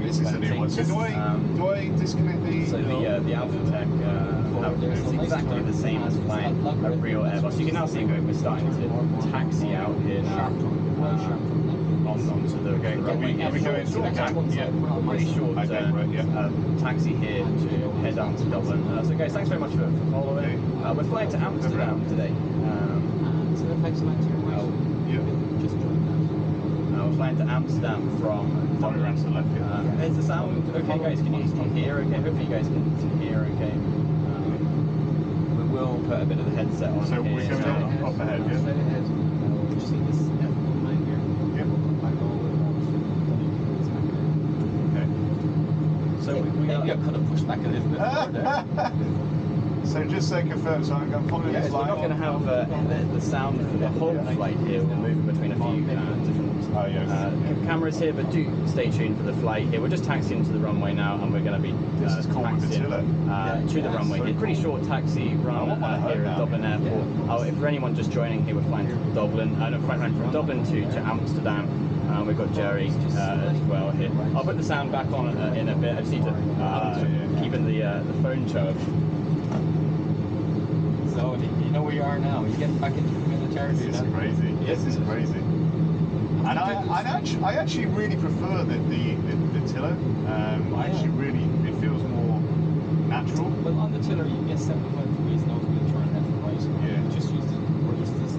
This is a new one. So do I disconnect the? So the AlphaTech is exactly the same as flying a real Airbus. You can now see we're starting to taxi out here now onto the going runway. Are we going short? Pretty short taxi here to head down to Dublin. So guys, thanks very much for following. We're flying to Amsterdam today. We're flying to Amsterdam from Dublin. Is the sound okay, guys? Can you hear okay? Hopefully you guys can hear okay. We will put a bit of the headset on. So we're going up ahead, yeah? Straight ahead. You see this line here? Yep. Okay. So maybe I could have pushed back a little bit further. So just so confirm, so I'm following this We're line. not going to have the sound for the whole flight here. We're moving between a few different cameras here, but do stay tuned for the flight here. We're just taxiing to the runway now, and we're going to be taxiing to the runway here. Pretty short taxi run here at Dublin Airport. If for anyone just joining here, we're flying from Dublin, from Dublin to Amsterdam. We've got Jerry as well here. I'll put the sound back on in a bit. I just need to keep in the phone charged. So you know where you are now. You're getting back into the military. This is crazy. This is crazy. And I actually really prefer the tiller. I actually really, it feels more natural. But on the tiller, you get 75 degrees nose wheel turn left and right. Yeah. You just use this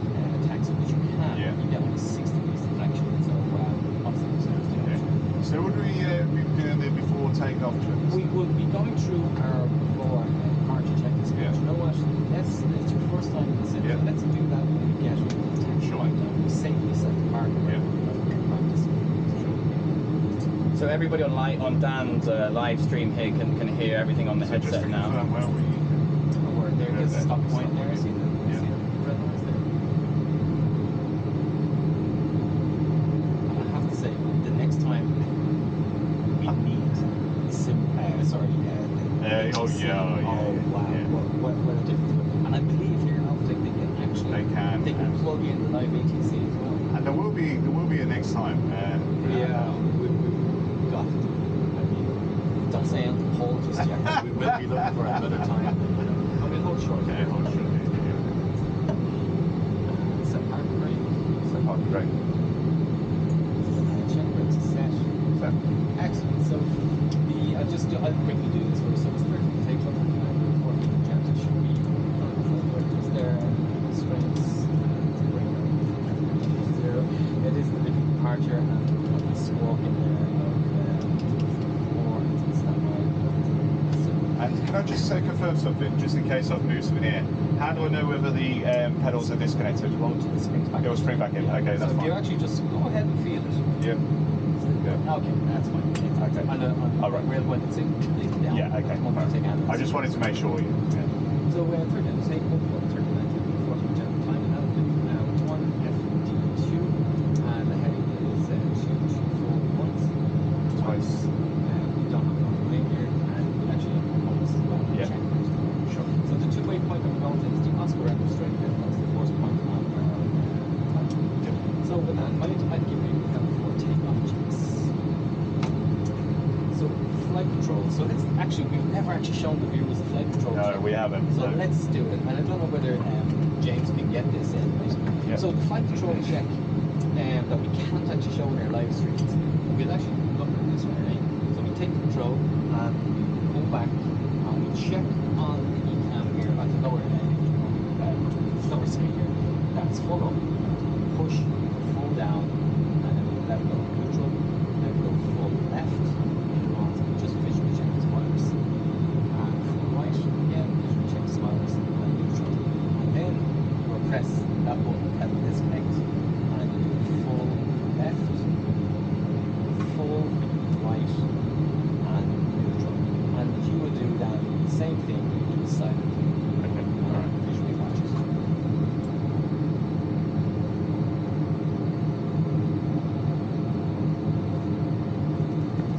taxi, which you can. Yeah. You get like 6 degrees deflection. So So would we be doing the before takeoff trips? we will be going through our before departure checklist. Yeah. You know what? It's your first time in the city. Yeah. Let's do that when we get the taxi right down. We safely set the mark. So everybody on Dan's live stream here can hear everything on the headset now. There's a stop point there. See the red lines there? And I have to say, the next time we need what a difference. And I believe here in AlphaTech they can plug in the live ATC as well. And there will be a next time. We got to. I mean, don't say anything hold just yet. We will be looking for another time. I mean, hold short. Yeah, hold short. Set park brake. Set park brake. Check brakes set. Set. Excellent. So I'll quickly do this first. So it's 30 takeoff and 40 jet. It should be is there strengths zero. It is the big departure and got this squawk in there of standby. And can I just confirm something, just in case I've moved something here? How do I know whether the pedals are disconnected? You won't spring back. It will spring back in. Yeah. Okay, that's so fine. if you actually just go ahead and feel it. Yeah. Okay, that's fine. Okay. On right. rail going to leave down. Yeah, okay. I just wanted to make sure. Yeah. So 30 to take up, 39 to 40 jet climb and altitude. 1 FD2 and the heading is 224 once. Twice. We don't have enough lane here and we actually have compass as well. Yeah. Check. Sure. So the two-way point that we're going to is the Oscar end of straight there. That's the first point on our So with that in mind, I'd give you for takeoff checks. So flight control. So let's we've never actually shown the viewers the flight control No, check. we haven't. So No. let's do it. And I don't know whether James can get this in. Right? Yeah. So the flight control check that we can't actually show in our live streams, we'll actually look at this one, right? So we take control and we go back and we check on the ECAM here at the lower speed here. That's full up, push, full down, and then we let go neutral, let go full left, just visually check the spoilers. And full right, again, visually check the spoilers and neutral. And then we'll press that button, pedal disconnect, and you do full left, full right, and neutral. And you will do that the same thing to the side. Okay. All right. Visually watches.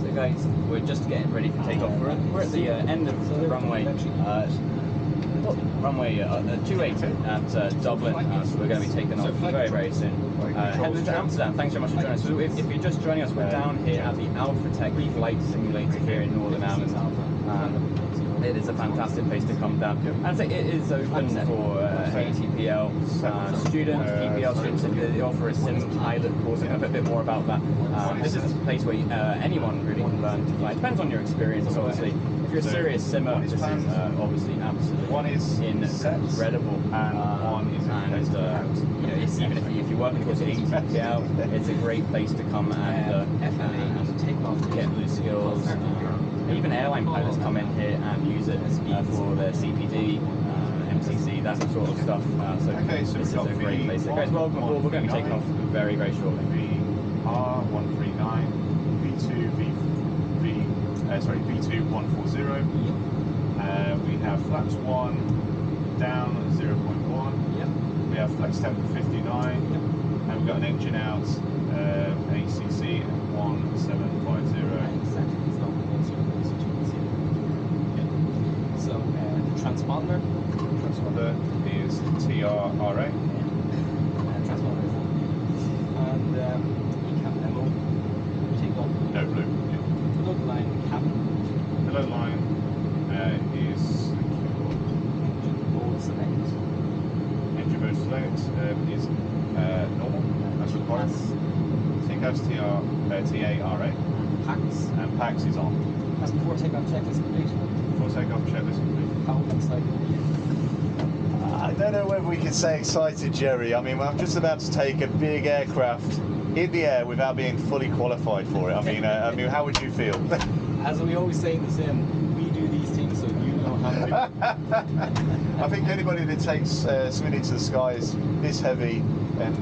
So guys, we're just getting ready for takeoff. We're at the end of the runway. Runway 280 at Dublin, so we're going to be taking off very, very soon. Heading into Amsterdam. Thanks so much for joining us. So if you're just joining us, we're down here at the AlphaTech flight simulator here in Northern Ireland. It is a fantastic place to come down. And so it is open for ATPL students, PPL students. They offer a sim pilot course. I'm going to put a bit more about that. This is a place where anyone really can learn to fly. It depends on your experience, obviously. If you're a serious simmer, this is obviously absolutely incredible. It's, even if you're working towards ATPL, it's a great place to come and take off, get loose skills. Even airline pilots come in here and use it for their CPD, MCC, that sort of stuff. So this is a great place. So guys, welcome aboard. We're going to be taking off very, very shortly. R139, V2 140. We have flaps 1 down 0.1. Yep. We have flex temp 59. Yep. And we've got an engine out, ACC at 1750. Exactly. It's not one zero, so you can see it. So the transponder. Transponder is TRRA. Transponder is on. And ECAP MO. Take off. No blue. Yeah. Below the line cap. Below the line is Engine mode select. engine mode select is normal. That's required. Takeoff's TARA. Packs. And PAX is on. That's before takeoff checklist complete. Before takeoff checklist complete. How excited are you? I don't know whether we can say excited, Jerry. I mean, I'm just about to take a big aircraft in the air without being fully qualified for it. I mean, how would you feel? As we always say in the sim, we do these things so you know how to do it. I think anybody that takes something into the skies this heavy and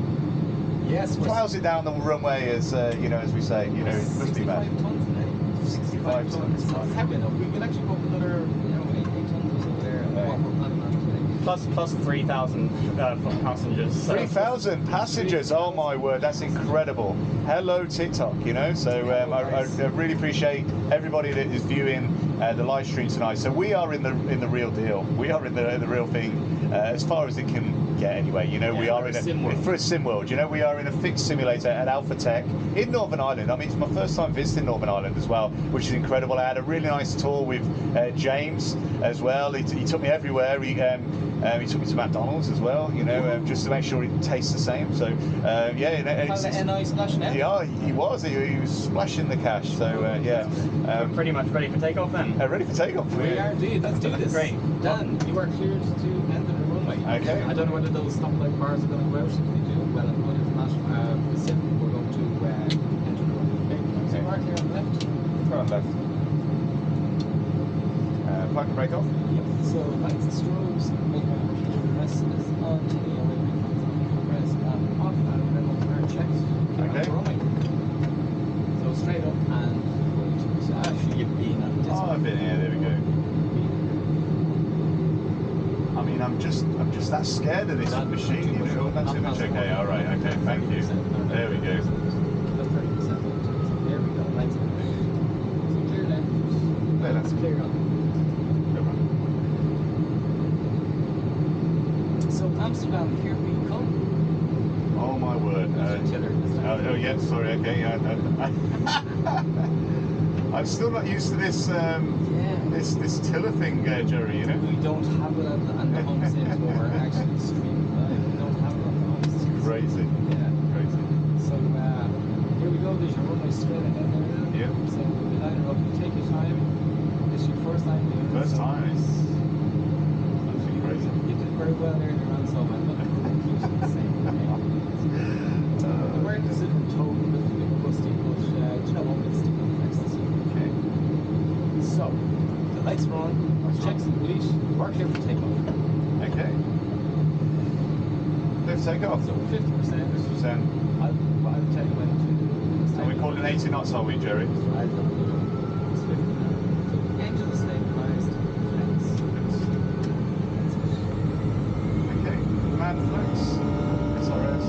yes, plows it down the runway, as as we say, it must be bad. 65 tons today. 65 tons. It's heavy enough. We can actually go up another, 8 tons over there. We're planning on today. Plus 3,000 passengers. So 3,000 passengers! Oh my word, that's incredible. Hello TikTok, So I really appreciate everybody that is viewing the live stream tonight. So we are in the real deal. We are in the real thing as far as it can get anyway. You know, we are in for a sim world. You know, we are in a fixed simulator at AlphaTech in Northern Ireland. I mean, it's my first time visiting Northern Ireland as well, which is incredible. I had a really nice tour with James as well. He took me everywhere. He took me to McDonald's as well. You know, just to make sure it tastes the same. So yeah, How's the NI splashing out? Yeah, he was splashing the cash. So yeah, pretty much ready for takeoff then. Ready for takeoff. We are indeed. Let's do this. Great. Dan, you are cleared to enter the runway. Okay. I don't know whether those stoplight bars are going to go out. If they do, well, other than that, the sim, we're going to enter the runway. Okay. So you are clear on the left. Go on left. Park and brake off. Yep. So lights and strobes, make my press is on, taking away press off, and then we'll turn checked. Okay. Runway. So straight up and actually you've been on this. Oh, I've been here. There we go. I mean, I'm just that scared of this machine. You know, that's too much. Okay, all right. Okay, thank you. There we go. That's 30%. There we go. Lights on. So clear left. Clear left. Clear on. So Amsterdam, here we come. Oh my word. Oh yeah, sorry. Okay, I'm still not used to this this tiller thing, Jerry. You know. We don't have it on the home sims where we're actually streaming live. We don't have it on the home sims. Crazy. Yeah. Crazy. So here we go. There's your runway straight ahead there now. Yeah. So you line it up. You take your time. This is your first time doing it. First time. It's absolutely crazy. You did very well there in your run, so I'm looking for conclusion the same. The work is a little total, a little bit rusty, but you know what? We'll stick on the next this year. Okay. So the lights are on. Checks complete. We're clear for takeoff. Okay. Let's take off. So 50%. 50%. I'll tell you when to. So we're calling 80 knots, are we, Jerry? Right. It's 50 now. So engine is stabilized. Okay. Man flex. SRS.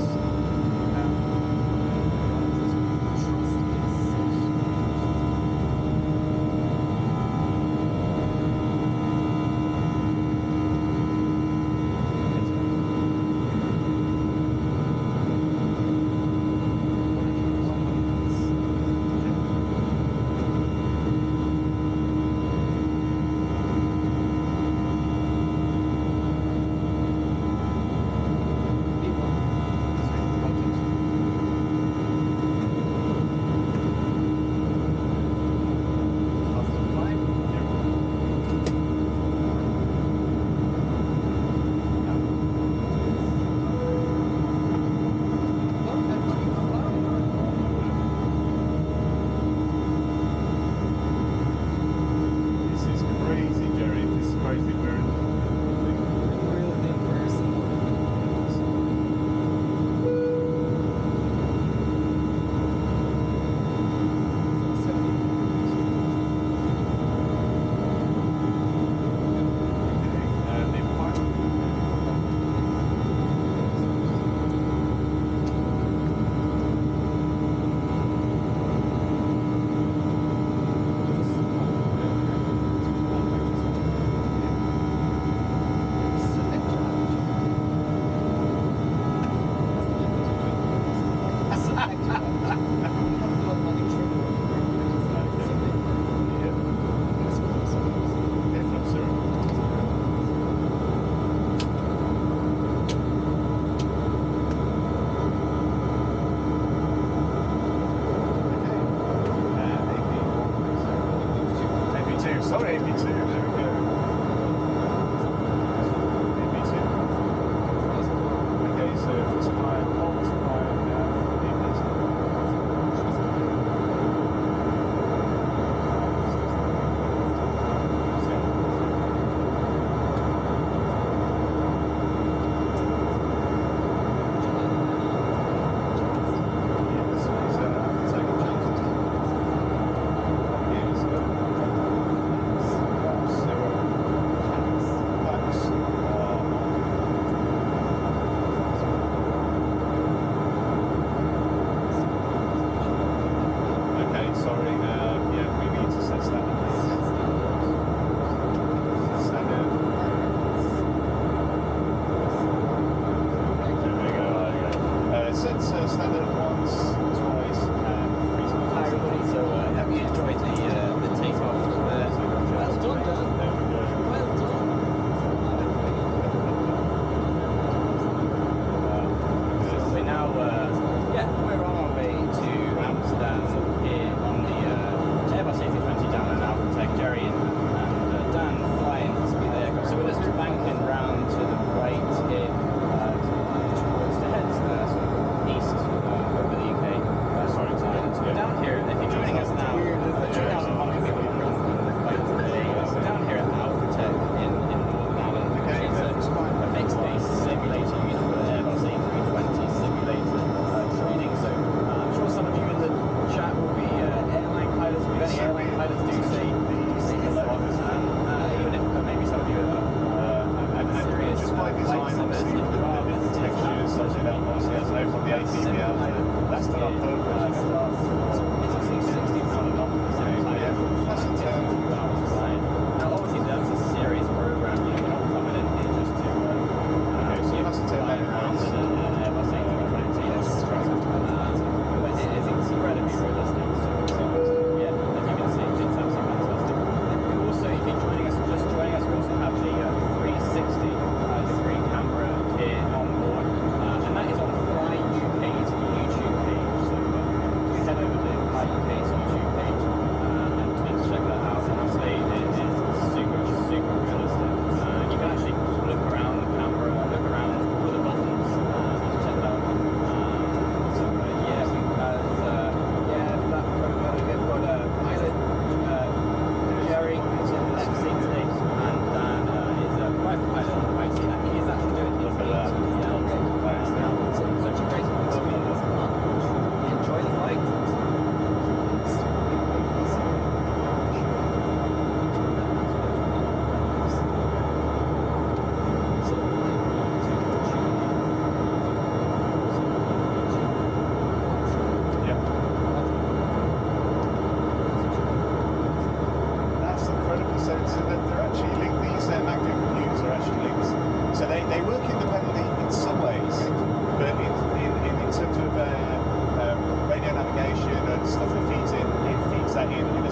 Sorry, AP2. There we go. AP2. Okay, so it's fine. Almost fine.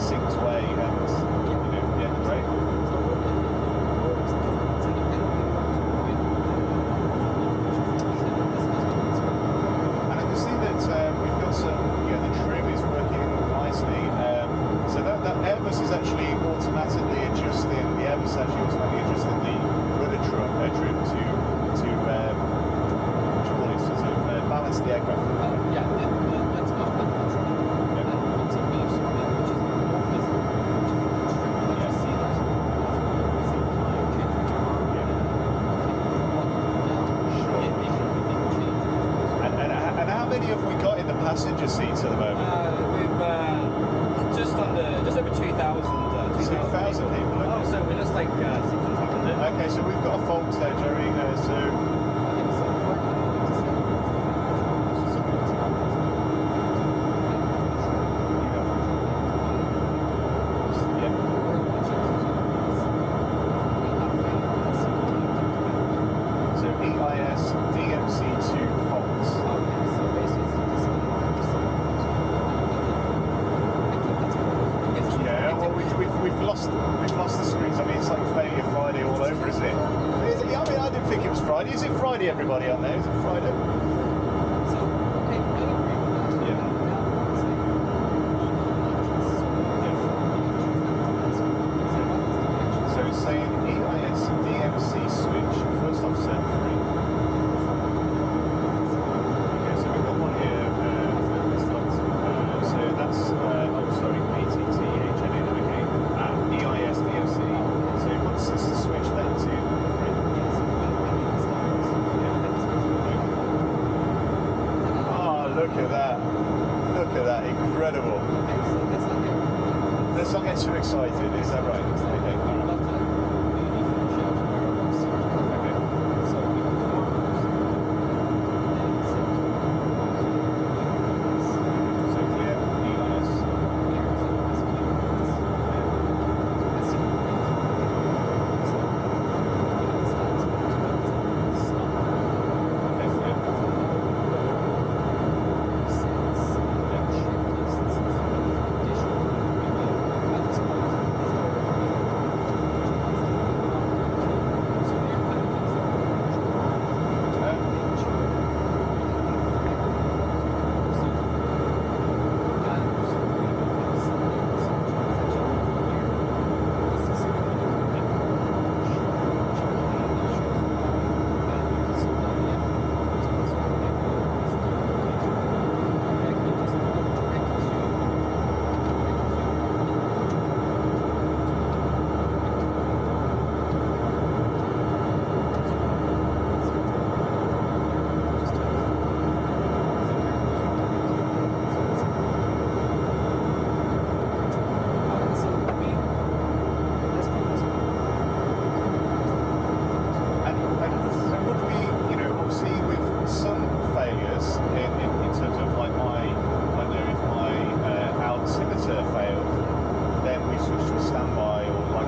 synced way, and yeah, great. And I can see that we've got some, the trim is working nicely. So that Airbus is actually automatically adjusting. The Airbus is actually automatically adjusting the rudder trim to sort of balance the aircraft. Yeah, that's not that much. It's a bit of something which is more visible. You see that. And how many have we got in the passenger seats at the moment? We've just over 2,000. 2,000 people. Okay. Oh, so we're just like 600. Okay, so we've got a fault there, Jerry. We've lost the screens. I mean, it's like Failure Friday all over, isn't it? I mean, I didn't think it was Friday. Is it Friday, everybody on there? Is it Friday? So it's saying EIS DMC switch, first officer 3. Okay, so we've got one here. So that's, EIS DMC. So he wants us to switch that to 3. Oh, look at that. Look at that. Incredible. Let's not get too excited. Is that right? Okay.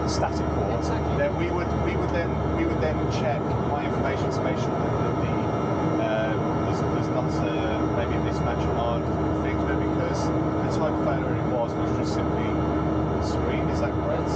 Static port, exactly. Then we would then check my information to make sure that there's not maybe a mismatch on things, but because the type of failure it was just simply screen. Is that correct?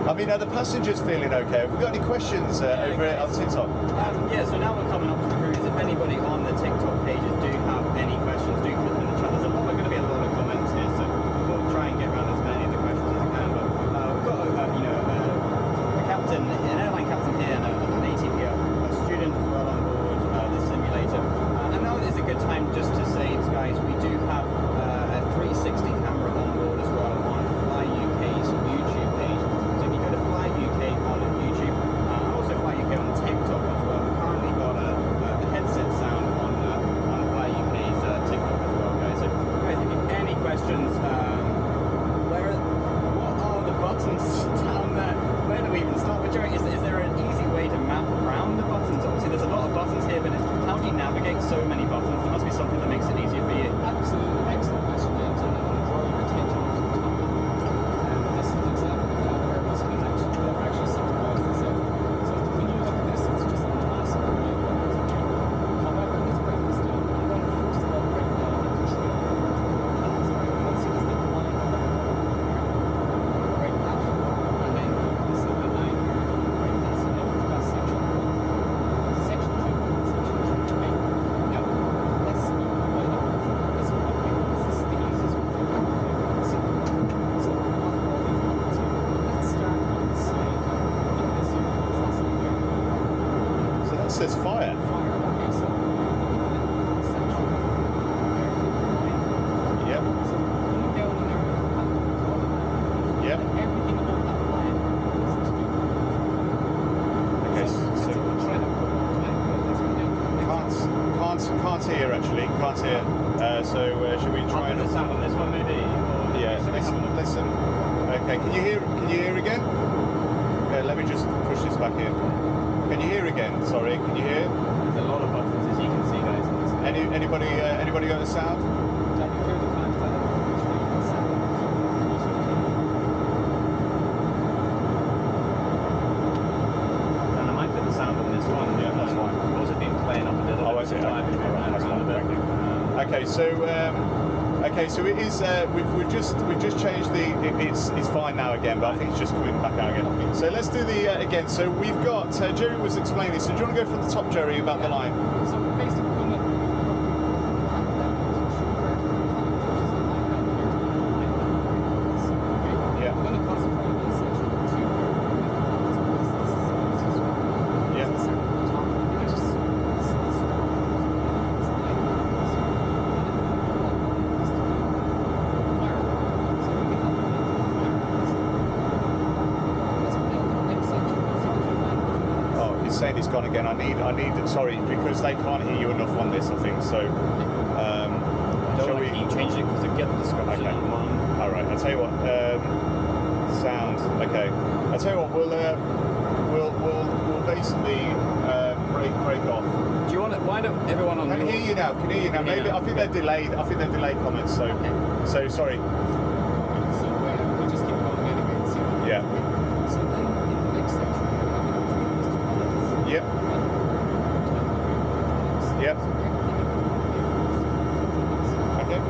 I mean, are the passengers feeling okay? Have we got any questions over on TikTok? Yeah, so now we're coming up to the cruise. If anybody on the TikTok pages do have any questions, do put them in the chat. There's going to be a lot of comments here, so we'll try and get around as many of the questions as we can. But we've got, a captain, an airline captain here, and an ATP just says fire. Okay, so section. Yep. So coming down on our Yep. everything on that line is to do. Okay. So we'll try that one more time. Let's go down. Can't hear actually. Can't hear. Should we try I'll put the sound on this one maybe? Or Yeah. Listen. Okay. Can you hear again? Okay. Let me just push this back in. Can you hear again? Sorry. Can you hear? There's a lot of buttons as you can see, guys. Anybody got the sound? Can you hear the content? And I might put the sound on this one. Yeah, that's fine. I've also been playing up a little bit. I see. Driving around That's a fine. bit. Thank you. Okay, so it is. We've just changed the. It's fine now again, but I think it's just coming back out again. So let's do the again. So we've got Jerry was explaining. So do you want to go from the top, Jerry, about the line? So basically, we're going to Yeah. we're going to concentrate on section 2. Yeah. Oh, he's saying he's gone again. I need. Sorry, because they can't hear you enough on this. I think so. Shall we keep changing it because I get the discussion Okay. on one. All right. I'll tell you what. Sound. Okay. I'll tell you what. We'll basically break off. Do you want to? Why don't everyone on? Can your- hear you now. Can hear you now. Can hear Maybe now. I think they're delayed. Comments. So sorry. So we'll just keep going anyway and see what Yeah. So then in the next section, we're going to do Yep. Yep. Okay.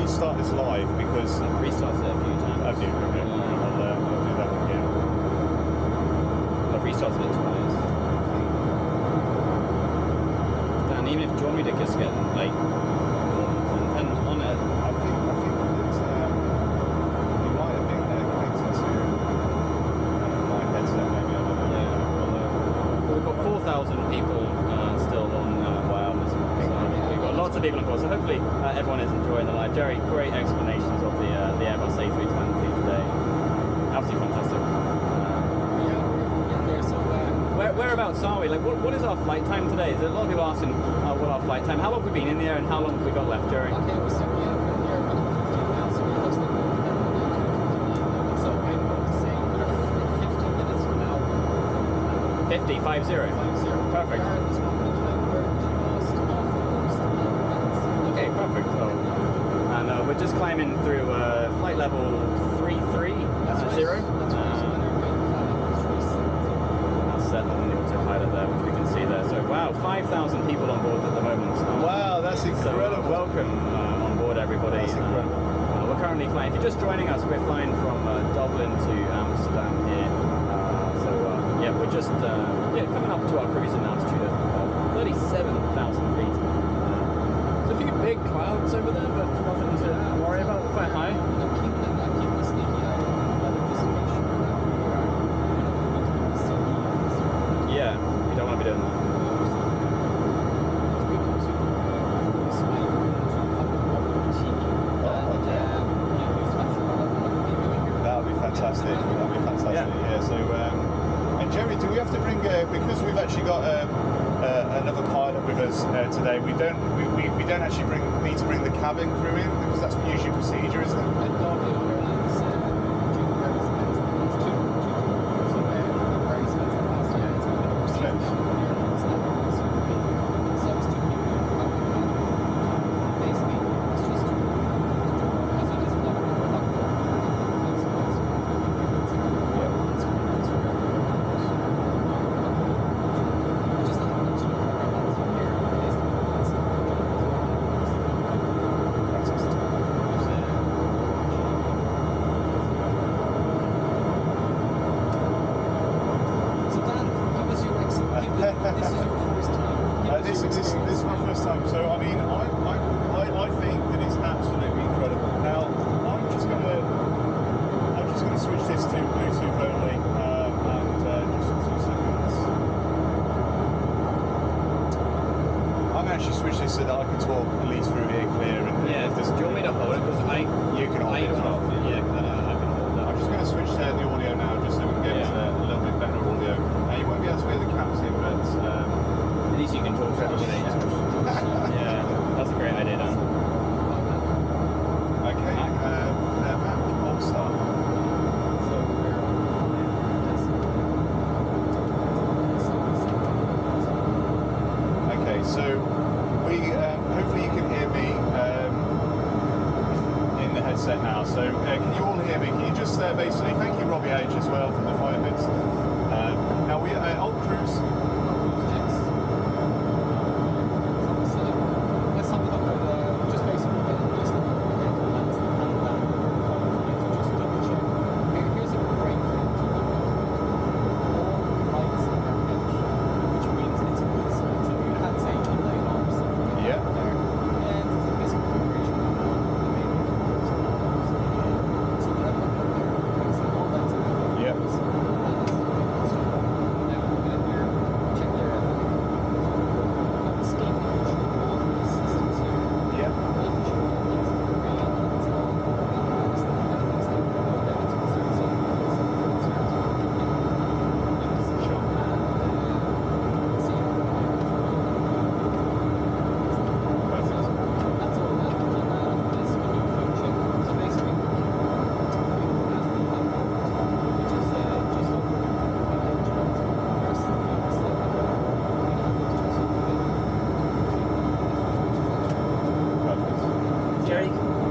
Start this live because I've restarted it a few times. Have you? Okay. I'll do that again. I've restarted it twice. And even if do you want me to just get like content on it? I think that it might have been connected to my headset maybe. I don't know. Yeah. We've got 4,000 people still on. Wow, this one. So we've got lots of people on board. So hopefully everyone is enjoying the live. Jerry, great explanations of the Airbus A320 today. Absolutely fantastic. Whereabouts are we? Like, what is our flight time today? There's a lot of people asking what our flight time. How long have we been in the air, and how long have we got left, Jerry? Okay, so we have been here about 15 miles, so it looks like we're so I'm going to say another 15 minutes from now. 50, 50. Perfect. At this moment in time, we're just off coast. Okay, perfect. Oh. And we're just climbing through flight level 33, That's right. 0. That's right. Set on the autopilot there, which we can see there. So wow, 5,000 people on board at the moment. Wow, that's incredible. So, welcome on board aboard, everybody. We're currently flying. If you're just joining us, we're flying from Dublin to Amsterdam here. Yeah, we're just coming up to our cruising altitude of 37,000 feet. There's a few big clouds over there, but nothing to worry about. We're quite high. Yeah, you don't want to be doing that. That would be fantastic. That would be fantastic. Yeah. So, and Jerry, do we have to bring because we've actually got another pilot with us today? We don't actually need to bring the cabin crew in because that's usually procedure, isn't it? This is my first time. So I mean, I think that it's absolutely incredible. Now I'm just gonna switch this to Bluetooth only, and just 2 seconds. I'm actually switch this so that I can talk at least through here clear. And Yeah. Do you want me to hold it? Because you can hold it as well. Yeah, I can hold that. I'm just going to switch the audio now, just so we can get a little bit better audio. You won't be able to hear the captain, but At least you can talk to everybody. Yeah, that's a great idea, Dan. okay. Matt, all start. Okay, so we hopefully you can hear me in the headset now. So can you all hear me? Can you just basically thank you, Robbie H, as well for the 5 bits. Now we old cruise.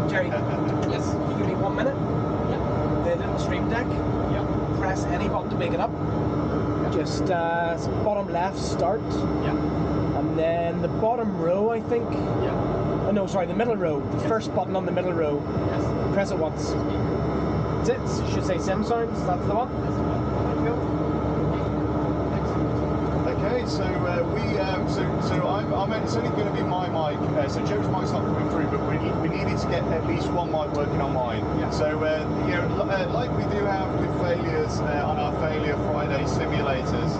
Jerry, yes. Can you give me 1 minute? Yeah. The little stream deck. Yeah. Press any button to make it up. Yeah. Just bottom left, start. Yeah. And then the bottom row, I think. Yeah. Oh no, sorry, the middle row. The first button on the middle row. Yes. Press it once. That's it. Should say sim sounds. That's the one. Thank you. Okay, so it's only going to be my mic. So Joe's mic's not coming through, but we needed to get at least one mic working on mine. Yeah. So like we do have with failures on our Failure Friday simulators,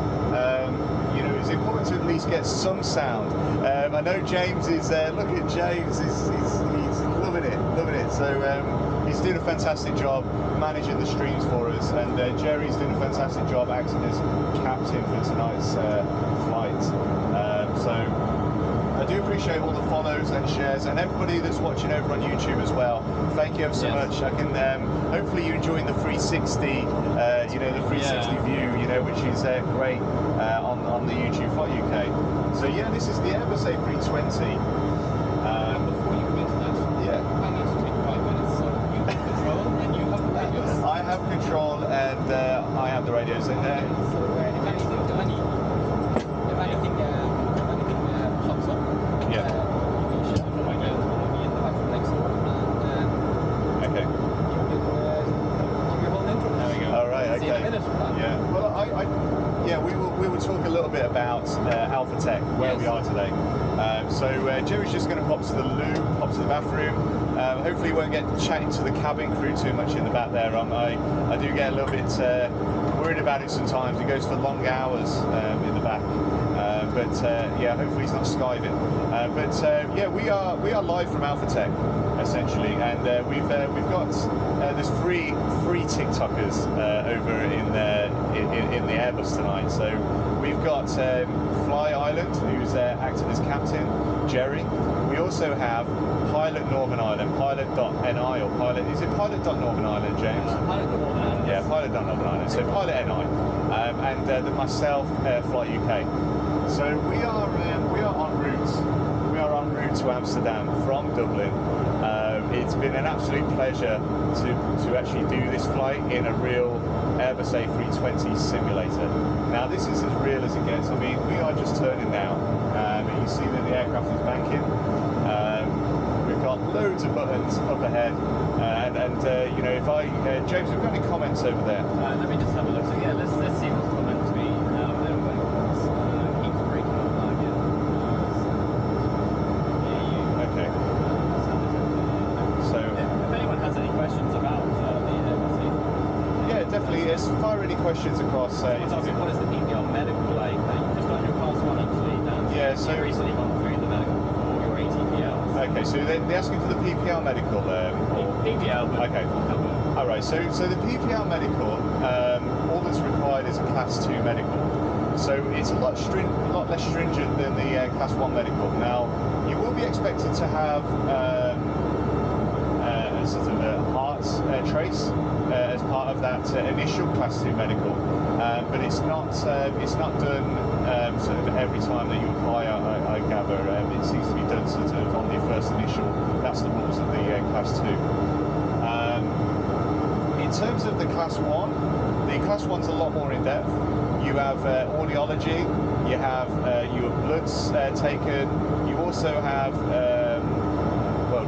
it's important to at least get some sound. I know James is. Look at James. He's loving it. So he's doing a fantastic job managing the streams for us, and Jerry's doing a fantastic job acting as captain for tonight's flight. So I do appreciate all the follows and shares, and everybody that's watching over on YouTube as well. Thank you ever so much. I can hopefully you're enjoying the 360, the 360 view, which is great on the YouTube Flight UK. So yeah, this is the Airbus A320. Before you go into that, I need to take 5 minutes. So you have control and you have the radios. I have control and I have the radios. And so if anything pops up, you can shout from my mail. I'll be in the back of the next door. about AlphaTech, where we are today. So Jerry's just going to pop to the loo, pop to the bathroom. Hopefully he won't get chatting to the cabin crew too much in the back there. I do get a little bit worried about it sometimes. He goes for long hours in the back. But yeah, hopefully he's not skiving. Yeah, we are live from AlphaTech essentially, and we've got there's three TikTokers over in the Airbus tonight. So we've got Fly Island, who's acting as captain, Jerry. We also have Pilot Northern Ireland, Pilot.ni or Pilot. Is it Pilot.Northern Ireland, James? Pilot.Northern Ireland. Yeah, Pilot.Northern Ireland. So Pilot NI, and myself, Flight UK. So we are en route. We are en route to Amsterdam from Dublin. It's been an absolute pleasure to actually do this flight in a real Airbus A320 simulator. Now this is as real as it gets. I mean, we are just turning now. You see that the aircraft is banking. We've got loads of buttons up ahead, and you know, if James, have we got any comments over there? Let me just have a look. So yeah, let's see what's comments we have there. Keeps breaking up like it. Okay. So if anyone has any questions about the Airbus, yeah, definitely. Fire any questions across. what is the PPL medical like? You just got your class 1 actually. Yeah, so you recently gone through the medical for your ATPL. Okay, so they're asking for the PPL medical. PPL, but okay. All right. So the PPL medical, all that's required is a Class 2 medical. So it's a lot less stringent than the Class 1 medical. Now, you will be expected to have sort of a heart trace as part of that initial Class 2 medical, but it's not done sort of every time that you apply. I gather it seems to be done sort of on the first initial. That's the rules of the Class 2. In terms of the Class 1, the Class 1's a lot more in depth. You have audiology, you have your bloods taken, you also have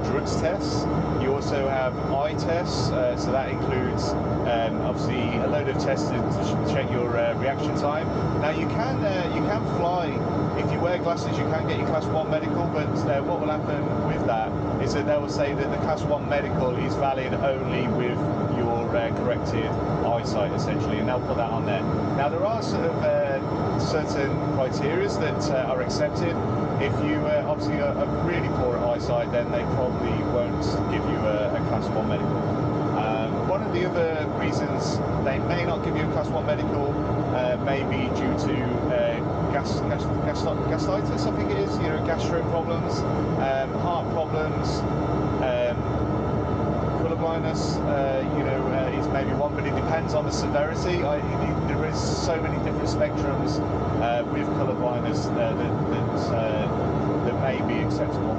drugs tests, you also have eye tests, so that includes obviously a load of tests to check your reaction time. Now you can fly, if you wear glasses you can get your Class 1 medical, but what will happen with that is that they will say that the Class 1 medical is valid only with your corrected eyesight essentially, and they'll put that on there. Now there are sort of certain criteria that are accepted. If you obviously are really poor at eyesight, then they probably won't give you a Class 1 medical. One of the other reasons they may not give you a Class 1 medical may be due to gastritis, I think it is, you know, gastro problems, heart problems, colour blindness, you know, is maybe one, but it depends on the severity. There is so many different spectrums with colour blindness that may be acceptable.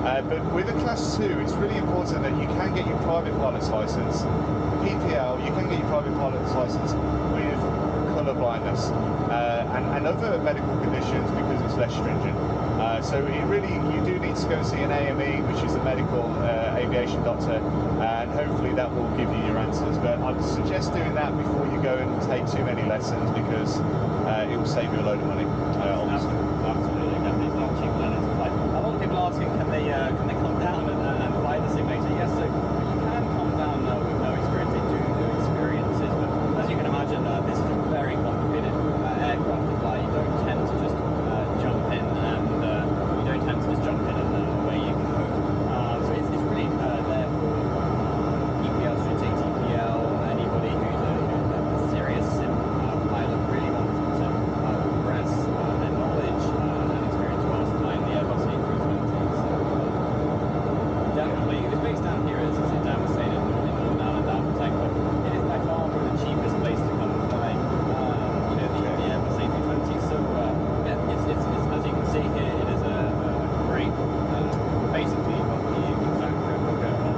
But with a Class 2, it's really important that you can get your private pilot's license. PPL, you can get your private pilot's license with colour blindness and other medical conditions because it's less stringent. So it really, you do need to go and see an AME, which is a medical aviation doctor, and hopefully that will give you your answers. But I'd suggest doing that before you go and take too many lessons, because it will save you a load of money. Absolutely, it's not cheap learning to fly. A lot of people asking, can they come down and fly the simulator? Yes, so you can come down with no experience. They do experiences, but as you can imagine, this is a very complicated aircraft to fly. You don't tend to just jump in and away you can go. So it's really there for EPL, students, ATPL, anybody who's a serious sim pilot, really wants to progress their knowledge and experience whilst flying the Airbus A320. So definitely, it's based down here, as Dan was saying, in Northern Ireland, AlphaTech, but it is by far the cheapest place to come and fly, the Airbus A320. So yeah, it's as you can see here, it is a great, basically got the exact replica of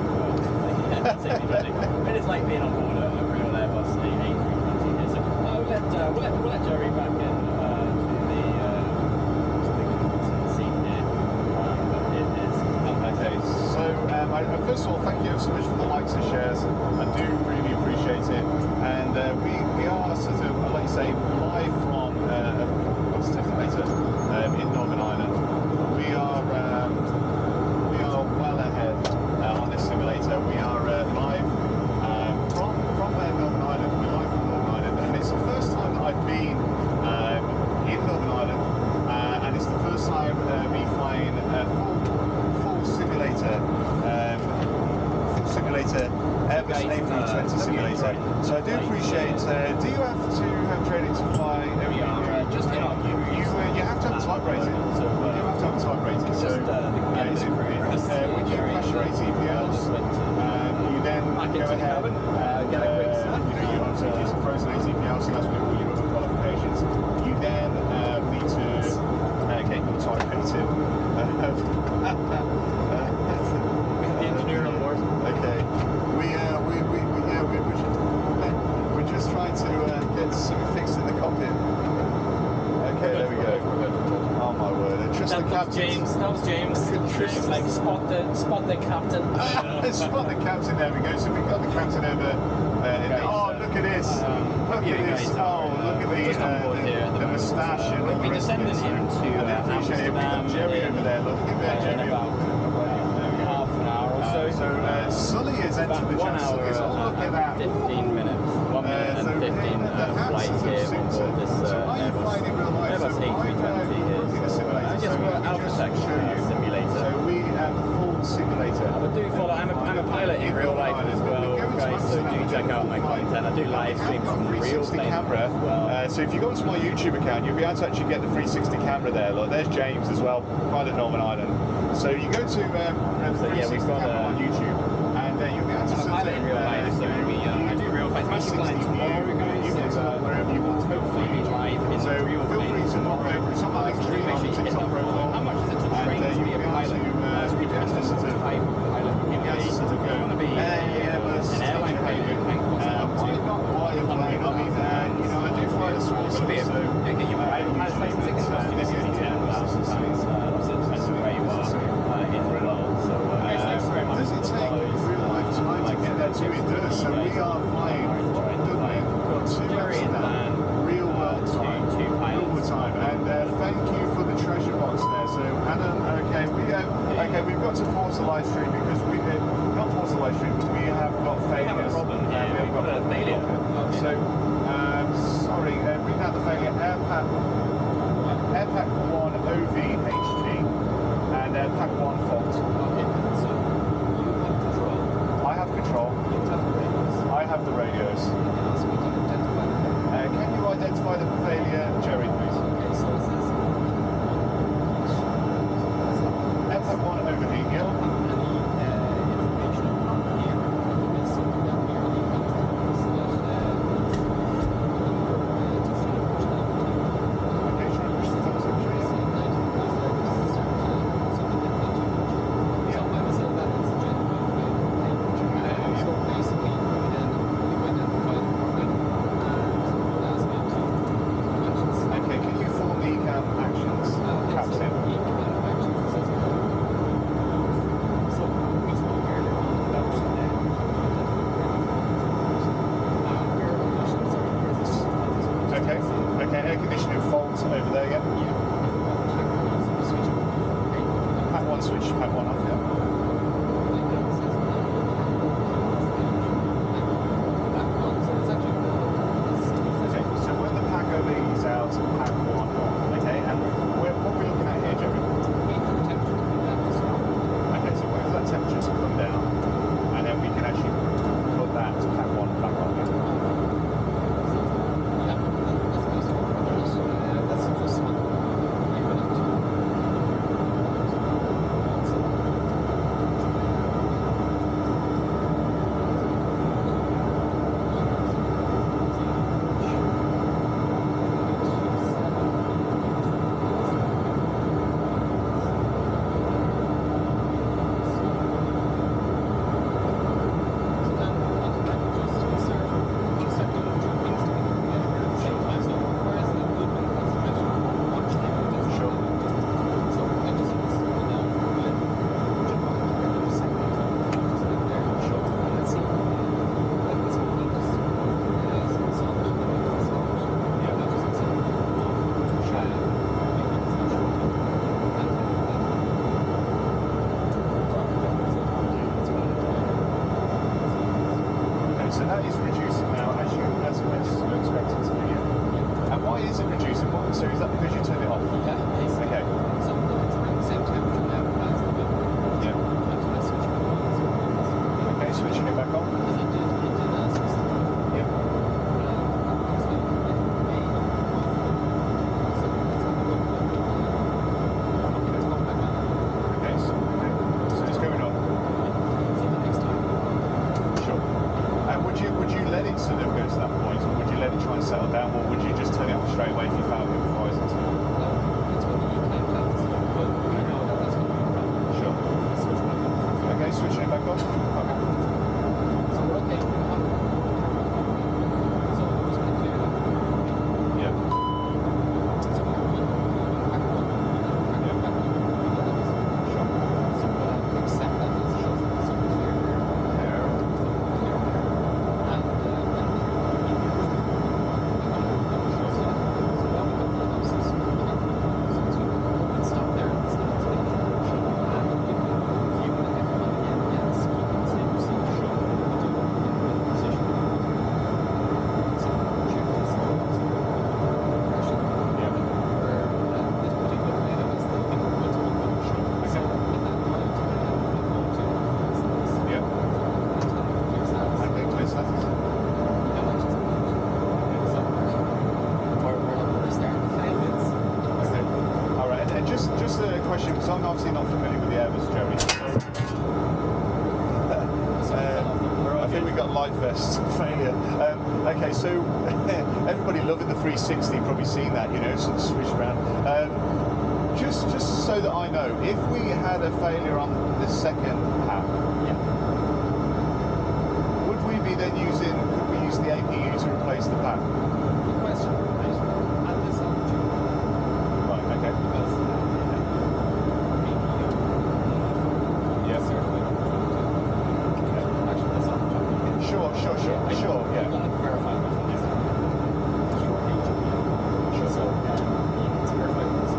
Airbus A320. It is like being on board a real Airbus A320 here. So we'll let Jerry back in to the scene here. But it is Okay, so first of all, thank you so much for the likes and shares. I do really appreciate it. And we are sort of, like you say, live from a flight simulator in Northern Ireland. We are well ahead on this simulator. We are live from Northern Ireland. We're live from Northern Ireland, and it's the first time that I've been in Northern Ireland, and it's the first time me flying full simulator. Airbus A320 simulator. So I do appreciate. Do you have to have training to fly? We are just you have to have a type rating. So you do have to have a type rating. So when you pass your ATPLs, you then go ahead. Get a quick snack. You obviously do some frozen ATPLs, so that's with all your other qualifications. You then need to get your type rating. The engineer on board. Okay. We're just trying to get something fixed in the cockpit. Okay, there we go. Oh my word! Just the captain. That was James. Like spot the captain. Spot the captain. There we go. So we've got the captain over. Oh, look at this! Look at this! Oh, look at the moustache and all the rest of it. Into Amsterdam. Jerry over there. Look at that, Jerry. Half an hour or so. So Sully has entered the chat. Sully's all look at that. 15 minutes. 1 minute and 15 flight here on board this Airbus A320 is AlphaTech simulator. So we have the full simulator. I do follow. I'm a pilot in real life as well, guys. So do check out my content. I do live streams from the real plane camera. as well. So if you go onto my YouTube account, you'll be able to actually get the 360 camera there. Look, there's James as well, pilot Northern Ireland. So you go to the 360 camera on YouTube, and you'll be able to pilot in real life. So I do real flights. I'm actually flying tomorrow, guys. You can tell wherever you want to go. Hopefully be live in So the real feel plane. free to pop over. It's on my link tree on the TikTok profile. How much is it to train to be a pilot? It's dependent on the type of pilot you can be. If you want to be an airline pilot, you can cost up to I mean, I do fly the small It's going to be a pilot's license. It can cost you maybe £10,000. Obviously, it depends on where you are in the world. So, guys, thanks very much. Does it take real life time to get there too? It does. So we are flying Dublin to Amsterdam, real world time. Real world time. And thank you for the treasure box there. So Adam, okay, we've got to pause the live stream because we not pause the live stream, but we have got failures. We have a problem. Yeah, we've got a failure. So sorry, read out the failure. Airpack 1 OVHG and Pack 1 fault. Okay, so you have control. I have control. You have the radios. I have the radios. Can you identify the failure, Jerry, please? Okay, so it says Airpack 1 overheat, yeah? any information on here. It's something that we already have Okay, should I push the button, please? Okay, can you form the actions, Captain? Okay, air conditioning fault over there, yeah? Pack 1 switch, Pack 1 off, yeah? Okay, so when the pack overheats out, Pack 1 on, okay? And what are we looking at here, Jerry? Okay, so where's that temperature to come down? And then we can actually put that Pack 1 back on, yeah? is reducing now as you expect it to be. And why is it reducing? So is that because you turned it off? Yeah, basically. Okay. So it's around the same temperature now as the wind. Yeah. That's when I switch it on. Okay, switching it back on. Because it did ask us to. Yeah. Okay, so it's going on. Sure. And would you let it sort of go to that point, or would you let it try and settle down, or would you just turn it off straight away if you found it was rising? Sure. Okay, switching it back on. Okay. So we're okay. So I'm just going to clear it up. Yeah. Sure. So we'll accept that as just some clear There. and stop there and stop it. And if you want to get on again, yes, keep on the same procedure. Do the position. So check this out. Pressure. Yeah. Where this particular item is the multiple function. So at that point, we go to this. Yeah. Okay, clear status. Okay. All right, and just a question, because I'm obviously not familiar with the Airbus, Jerry. I think we got life vest failure. Okay, so everybody loving the 360, probably seen that, sort of swish around. Just so that I know, if we had a failure on the second pack, would we be then could we use the APU to replace the pack? Good question. At this altitude, Right, okay. because Yeah. actually this altitude. Sure, I yeah. want to verify that. Short range. Sure. So to verify this,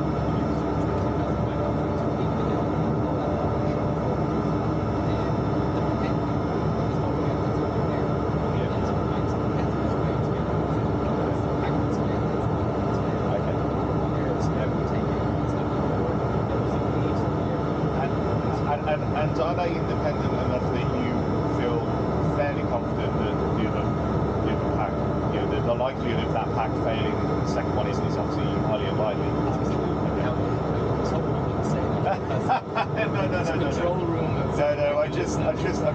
And are they independent enough that you feel fairly confident that the other pack, the likelihood of that pack failing the second one is obviously highly unlikely? No. Control room. No, I'm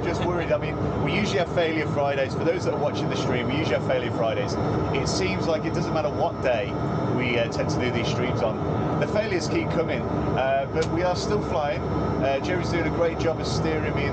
just worried. I mean, we usually have failure Fridays. For those that are watching the stream, we usually have failure Fridays. It seems like it doesn't matter what day we tend to do these streams on. The failures keep coming, but we are still flying. Jerry's doing a great job of steering me